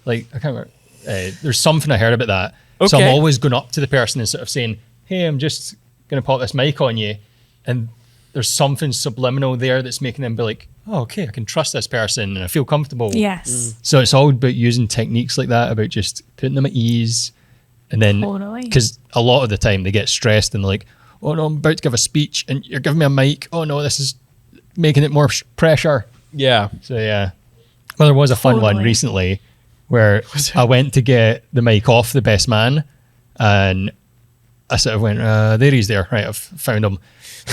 Like, I can't remember. There's something I heard about that. Okay. So I'm always going up to the person and sort of saying, hey, I'm just going to pop this mic on you. And there's something subliminal there that's making them be like, oh, okay, I can trust this person and I feel comfortable. Yes. So it's all about using techniques like that, about just putting them at ease. And then, because a lot of the time they get stressed and they're like, oh no, I'm about to give a speech and you're giving me a mic. Oh no, this is making it more pressure. Yeah. So yeah. Well, there was a fun one recently where I went to get the mic off the best man, and I sort of went, there he's there. Right, I've found him.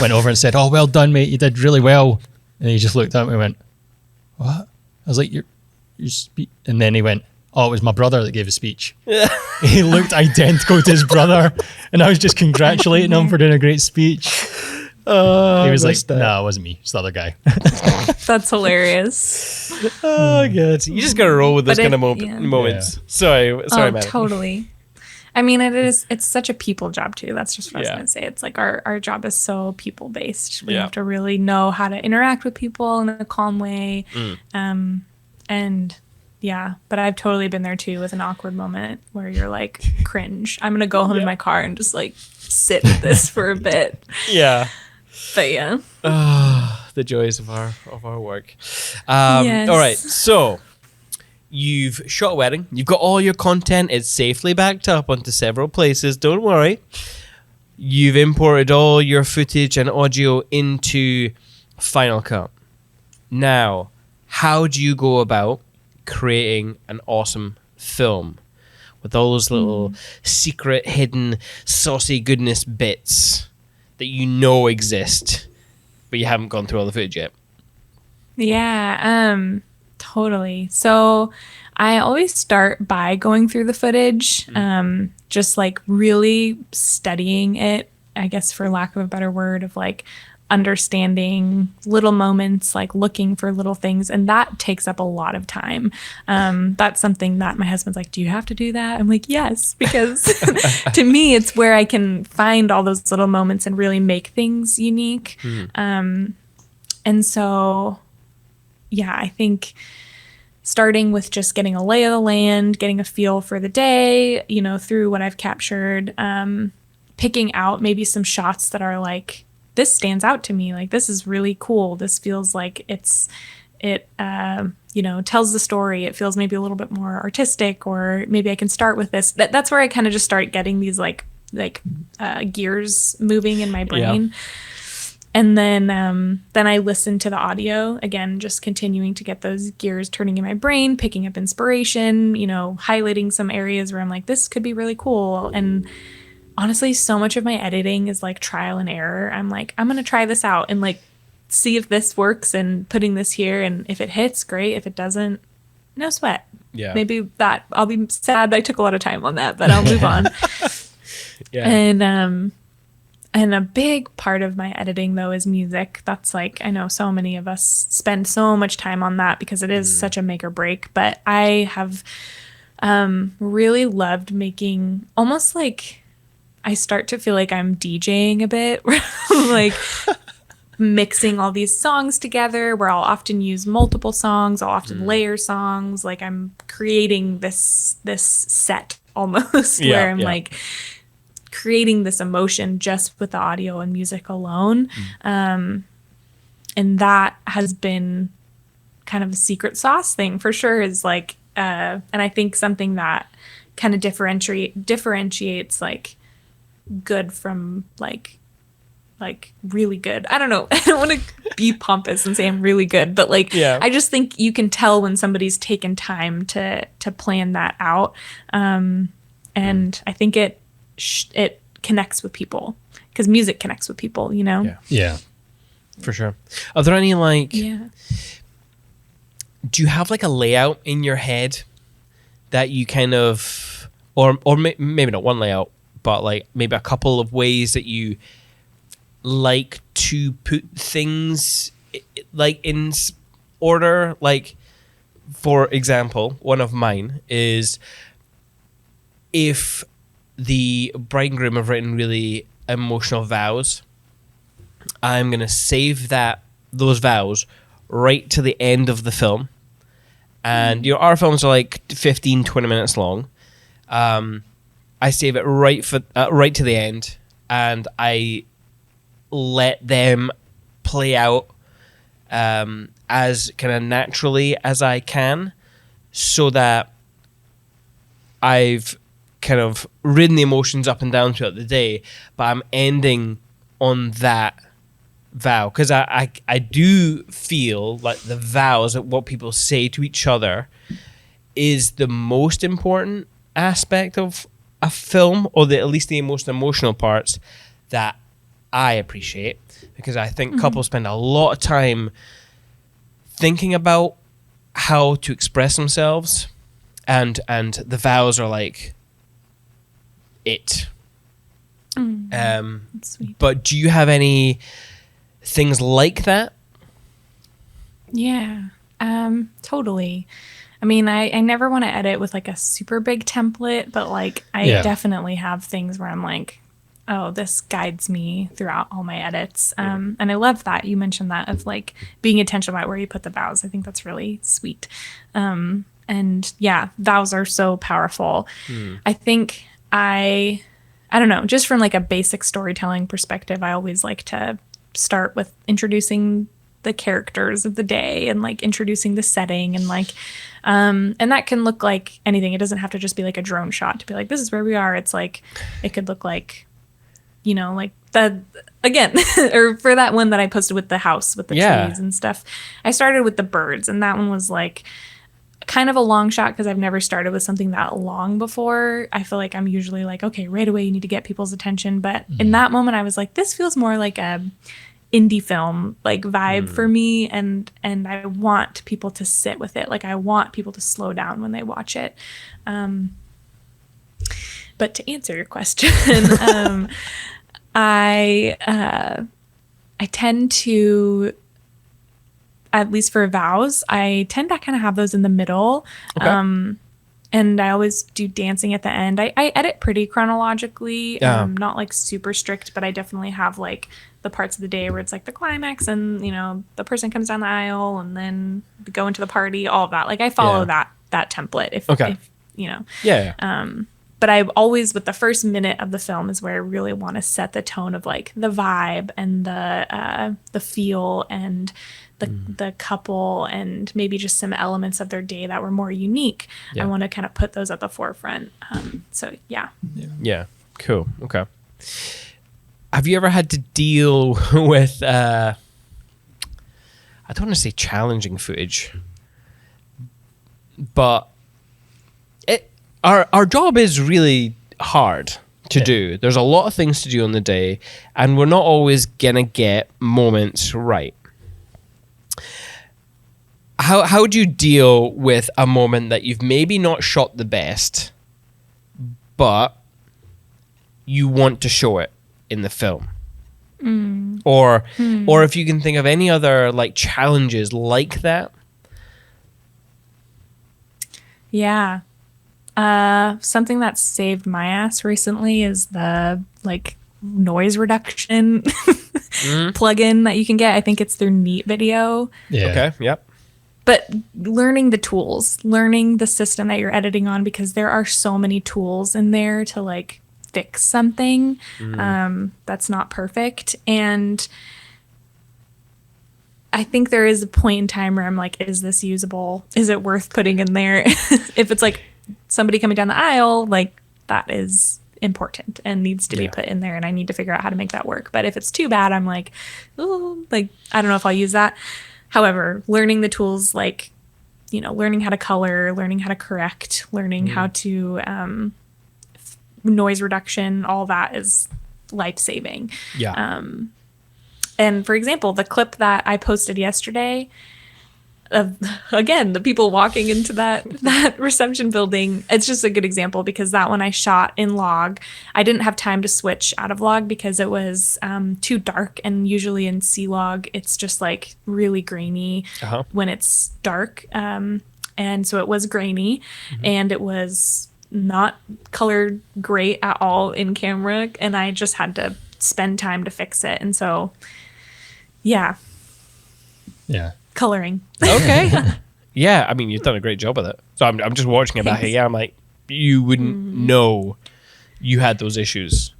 Went over and said, oh, well done, mate. You did really well. And he just looked at me and went, what? I was like, your speech. And then he went, oh, it was my brother that gave a speech. He looked identical to his brother. And I was just congratulating him for doing a great speech. He was like, no, it wasn't me. It's the other guy. That's hilarious. Oh, good. You just got to roll with this kind of moments. Yeah. Sorry, man. Totally. I mean, it's such a people job too. That's just what I was going to say. It's like our job is so people based. We have to really know how to interact with people in a calm way. And yeah, but I've totally been there too with an awkward moment where you're like, cringe. I'm going to go home in my car and just like sit with this for a bit. Yeah. But yeah. The joys of our work. Yes. All right. So you've shot a wedding. You've got all your content. It's safely backed up onto several places. Don't worry. You've imported all your footage and audio into Final Cut. Now, how do you go about creating an awesome film with all those little secret, hidden, saucy goodness bits that you know exist, but you haven't gone through all the footage yet? Yeah, totally. So I always start by going through the footage, just like really studying it, I guess for lack of a better word, of like understanding little moments, like looking for little things. And that takes up a lot of time. That's something that my husband's like, do you have to do that? I'm like, yes, because to me, it's where I can find all those little moments and really make things unique. And so, yeah, I think starting with just getting a lay of the land, getting a feel for the day, you know, through what I've captured, picking out maybe some shots that are like, this stands out to me. Like, this is really cool. This feels like it you know, tells the story. It feels maybe a little bit more artistic, or maybe I can start with this. That's where I kind of just start getting these like gears moving in my brain. And then I listen to the audio again, just continuing to get those gears turning in my brain, picking up inspiration, highlighting some areas where I'm like, this could be really cool. And honestly, so much of my editing is like trial and error. I'm like, I'm going to try this out and like see if this works and putting this here. And if it hits, great. If it doesn't, no sweat. Yeah. Maybe I'll be sad I took a lot of time on that, but I'll move on. Yeah. And a big part of my editing, though, is music. That's like, I know so many of us spend so much time on that because it is such a make or break. But I have really loved making almost like I start to feel like I'm DJing a bit, like mixing all these songs together where I'll often use multiple songs. I'll often layer songs. Like I'm creating this set almost where I'm like creating this emotion just with the audio and music alone. And that has been kind of a secret sauce thing for sure, is like, and I think something that kind of differentiates like good from like really good. I don't know. I don't want to be pompous and say I'm really good, but like, I just think you can tell when somebody's taken time to plan that out. And I think it connects with people because music connects with people, Yeah. For sure. Are there any do you have like a layout in your head that you kind of, or maybe not one layout, but like maybe a couple of ways that you like to put things like in order? Like, for example, one of mine is if the bride and groom have written really emotional vows, I'm going to save those vows right to the end of the film. And, our films are like 15, 20 minutes long. I save it right to the end, and I let them play out as kind of naturally as I can, so that I've kind of ridden the emotions up and down throughout the day, but I'm ending on that vow, because I do feel like the vows, what people say to each other, is the most important aspect of a film, or at least the most emotional parts that I appreciate, because I think couples spend a lot of time thinking about how to express themselves, and the vows are like it. That's sweet. But do you have any things like that? Yeah, totally. I mean, I never want to edit with like a super big template, but like I definitely have things where I'm like, oh, this guides me throughout all my edits. And I love that you mentioned that of like being intentional about where you put the vows. I think that's really sweet. And yeah, vows are so powerful. I think I don't know, just from like a basic storytelling perspective, I always like to start with introducing the characters of the day and like introducing the setting and like, and that can look like anything. It doesn't have to just be like a drone shot to be like, this is where we are. It's like, it could look like, like the, again, or for that one that I posted with the house with the trees and stuff, I started with the birds, and that one was like kind of a long shot because I've never started with something that long before. I feel like I'm usually like, okay, right away you need to get people's attention. But in that moment I was like, this feels more like a indie film like vibe for me, and I want people to sit with it. Like I want people to slow down when they watch it. But to answer your question, I tend to, at least for vows, I tend to kind of have those in the middle. Okay. And I always do dancing at the end. I edit pretty chronologically, not like super strict, but I definitely have like the parts of the day where it's like the climax and, the person comes down the aisle and then we go into the party, all of that. Like I follow that template if but I always, with the first minute of the film is where I really want to set the tone of like the vibe and the feel and the couple and maybe just some elements of their day that were more unique. I want to kind of put those at the forefront. So yeah. Yeah. Cool. Okay. have you ever had to deal with, I don't want to say challenging footage, but our job is really hard to do. There's a lot of things to do on the day, and we're not always gonna get moments right. How do you deal with a moment that you've maybe not shot the best, but you want to show it in the film? Or if you can think of any other like challenges like that. Yeah. Something that saved my ass recently is the like noise reduction plugin that you can get. I think it's through Neat Video. Yeah. Okay. Yep. But learning the tools, learning the system that you're editing on, because there are so many tools in there to like fix something that's not perfect. And I think there is a point in time where I'm like, is this usable? Is it worth putting in there? If it's like somebody coming down the aisle, like that is important and needs to be put in there, and I need to figure out how to make that work. But if it's too bad, I'm like, oh, like I don't know if I'll use that. However, learning the tools, like, you know, learning how to color, learning how to correct, learning how to noise reduction, all that is life-saving. Yeah. And for example, the clip that I posted yesterday of, again, the people walking into that reception building, it's just a good example because that one I shot in log. I didn't have time to switch out of log because it was too dark, and usually in C log it's just like really grainy when it's dark, and so it was grainy and it was not colored great at all in camera, and I just had to spend time to fix it. And so yeah coloring. Okay. Yeah, I mean, you've done a great job with it. So I'm just watching it back here. I'm like, you wouldn't know you had those issues.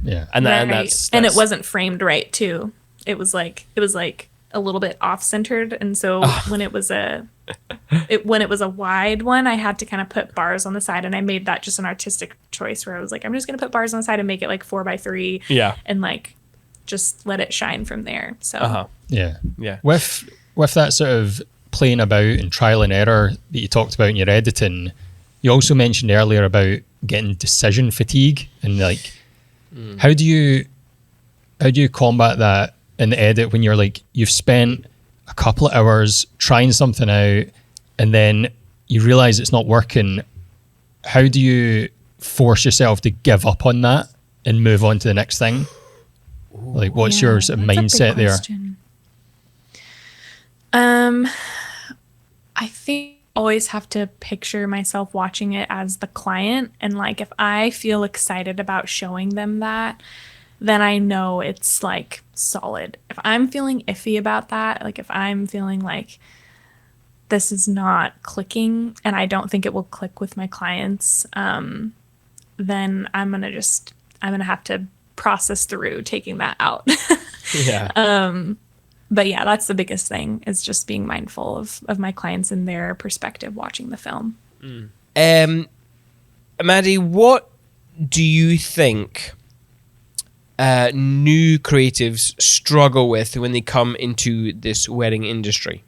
Yeah. And that's and it wasn't framed right too. It was like a little bit off centered, and so when it was a wide one, I had to kind of put bars on the side, and I made that just an artistic choice where I was like, I'm just gonna put bars on the side and make it like 4x3. Yeah. And like just let it shine from there. So Yeah. With that sort of playing about and trial and error that you talked about in your editing, you also mentioned earlier about getting decision fatigue, and like how do you combat that in the edit when you're like, you've spent a couple of hours trying something out and then you realize it's not working? How do you force yourself to give up on that and move on to the next thing? Like, what's your sort of mindset there? I think I always have to picture myself watching it as the client, and like if I feel excited about showing them that, then I know it's like solid. If I'm feeling iffy about that, like if I'm feeling like this is not clicking and I don't think it will click with my clients, then I'm gonna have to process through taking that out. But yeah, that's the biggest thing, is just being mindful of my clients and their perspective watching the film. Maddie, what do you think new creatives struggle with when they come into this wedding industry?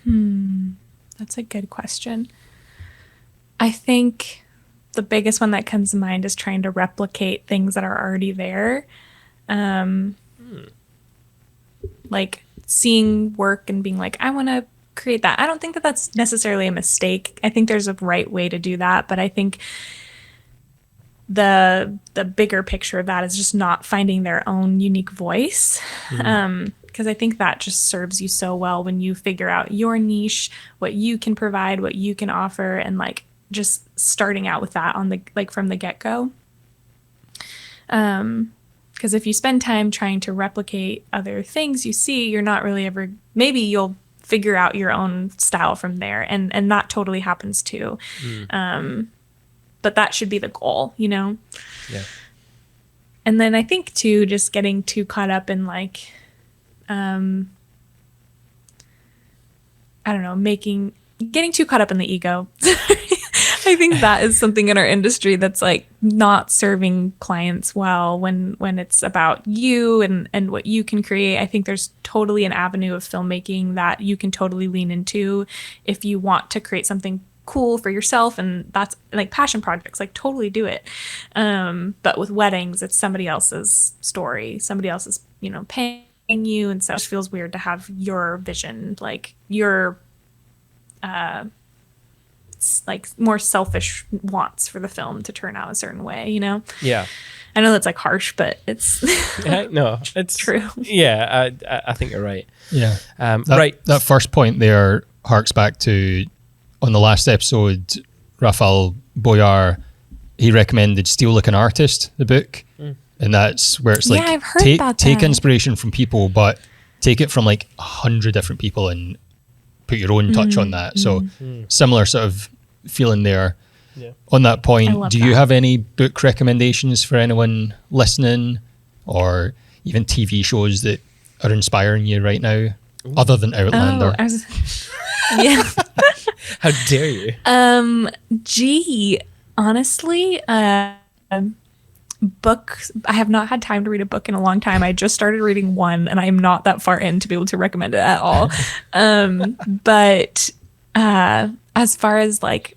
That's a good question. I think the biggest one that comes to mind is trying to replicate things that are already there. Like seeing work and being like, I want to create that. I don't think that that's necessarily a mistake. I think there's a right way to do that, but I think the bigger picture of that is just not finding their own unique voice. Because I think that just serves you so well when you figure out your niche, what you can provide, what you can offer, and like just starting out with that on the from the get-go. Because if you spend time trying to replicate other things you see, you're not really ever, maybe you'll figure out your own style from there, and that totally happens too. But that should be the goal, you know? Yeah. And then I think too, just getting too caught up in like, I don't know, getting too caught up in the ego. I I think that is something in our industry that's like not serving clients well when it's about you and what you can create. I think there's totally an avenue of filmmaking that you can totally lean into if you want to create something cool for yourself, and that's like passion projects, like totally do it. But with weddings, it's somebody else's story, somebody else's, paying you, and so it just feels weird to have your vision, like your like more selfish wants for the film to turn out a certain way, Yeah. I know that's like harsh, but it's No, it's true. Yeah, I think you're right. Yeah. Right. That first point there harks back to, on the last episode, Raphael Boyar, he recommended Steal Like an Artist, the book. And that's where it's like, Yeah, I've heard about take that. inspiration from people, but take it from like 100 different people and put your own touch on that. So similar sort of feeling there. Yeah. On that I point, love do you that. have any book recommendations for anyone listening, or even TV shows that are inspiring you right now, other than Outlander? Yeah. How dare you? Gee, honestly, books. I have not had time to read a book in a long time. I just started reading one, and I'm not that far in to be able to recommend it at all. But as far as like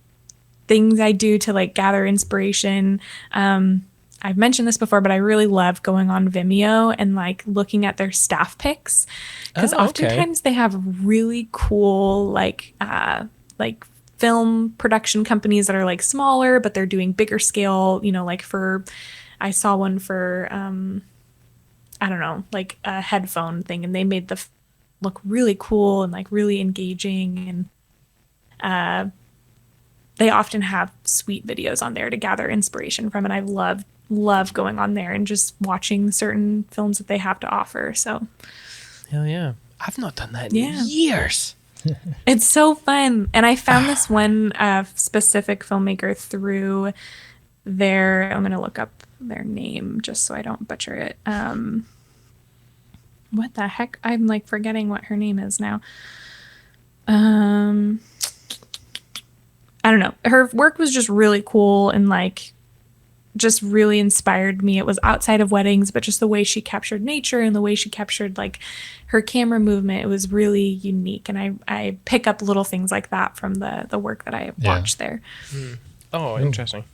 things I do to like gather inspiration, I've mentioned this before, but I really love going on Vimeo and like looking at their staff picks, because oftentimes they have really cool like film production companies that are like smaller, but they're doing bigger scale, like I saw one for, I don't know, like a headphone thing, and they made the look really cool and like really engaging. And they often have sweet videos on there to gather inspiration from. And I love going on there and just watching certain films that they have to offer. So Hell yeah. I've not done that in years. it's so fun. And I found this one specific filmmaker through their, I'm going to look up their name just so I don't butcher it. What the heck? I'm like forgetting what her name is now. I don't know. Her work was just really cool and like just really inspired me. It was outside of weddings, but just the way she captured nature and the way she captured like her camera movement, it was really unique. And I pick up little things like that from the work that I watched there. Oh, interesting.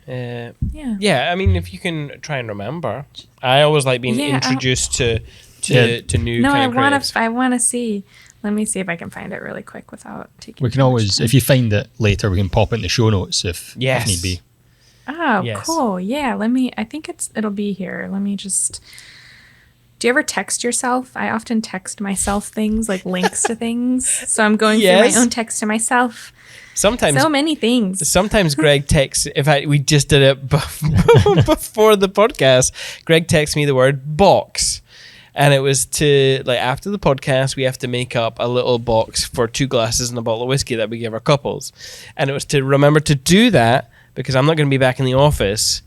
Yeah. Yeah, I mean, if you can try and remember. I always like being introduced to new No, kind of creatives. I want to see. Let me see if I can find it really quick without taking. We can too much always, time. if you find it later, we can pop it in the show notes if need be. Oh, Yes. cool. Yeah, I think it'll be here. Let me just. Do you ever text yourself? I often text myself things, like links to things. So I'm going through my own text to myself. Sometimes So many things. Sometimes Greg texts, in fact, we just did it before the podcast. Greg texts me the word box. And it was to, like, after the podcast, we have to make up a little box for 2 glasses and a bottle of whiskey that we give our couples. And it was to remember to do that because I'm not going to be back in the office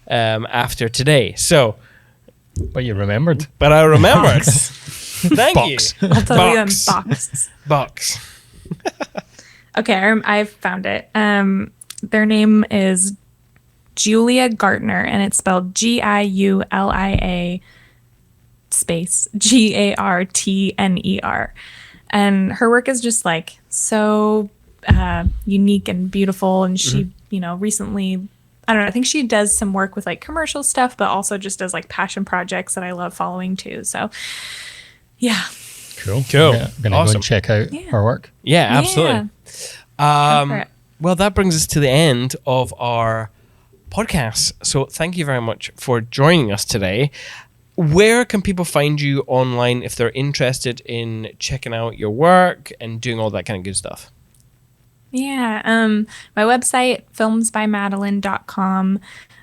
after today. So. But you remembered. But I remembered. Thank Box. you. I'll tell you in box. Box. Okay, I've found it. Their name is Julia Gartner, and it's spelled Giulia space Gartner. And her work is just like so unique and beautiful. And she, recently, I don't know, I think she does some work with like commercial stuff, but also just does like passion projects that I love following too. So yeah. Cool. Cool. Yeah, I'm going to go and check out her work. Yeah, absolutely. Go for it. Well, that brings us to the end of our podcast. So thank you very much for joining us today. Where can people find you online if they're interested in checking out your work and doing all that kind of good stuff? Yeah. My website, filmsbymadeleine.com.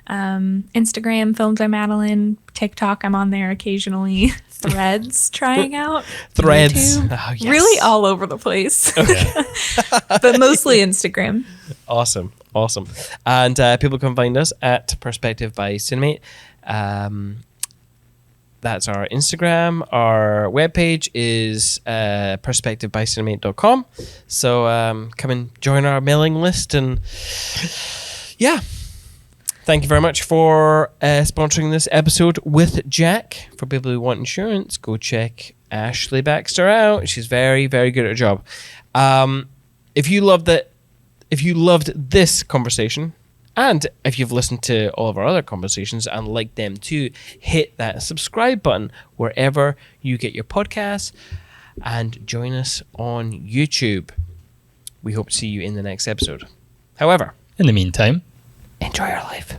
Instagram, Films by Madeline. TikTok, I'm on there occasionally. Threads, trying out. Threads. YouTube. Oh, yes. Really all over the place. But mostly Instagram. Awesome. And people can find us at Perspective by Cinemate. That's our Instagram. Our webpage is perspectivebycinemate.com. So come and join our mailing list. And yeah, thank you very much for sponsoring this episode with Jack. For people who want insurance, go check Ashley Baxter out. She's very, very good at her job. If you loved this conversation, and if you've listened to all of our other conversations and liked them too, hit that subscribe button wherever you get your podcasts and join us on YouTube. We hope to see you in the next episode. However, In the meantime, enjoy your life.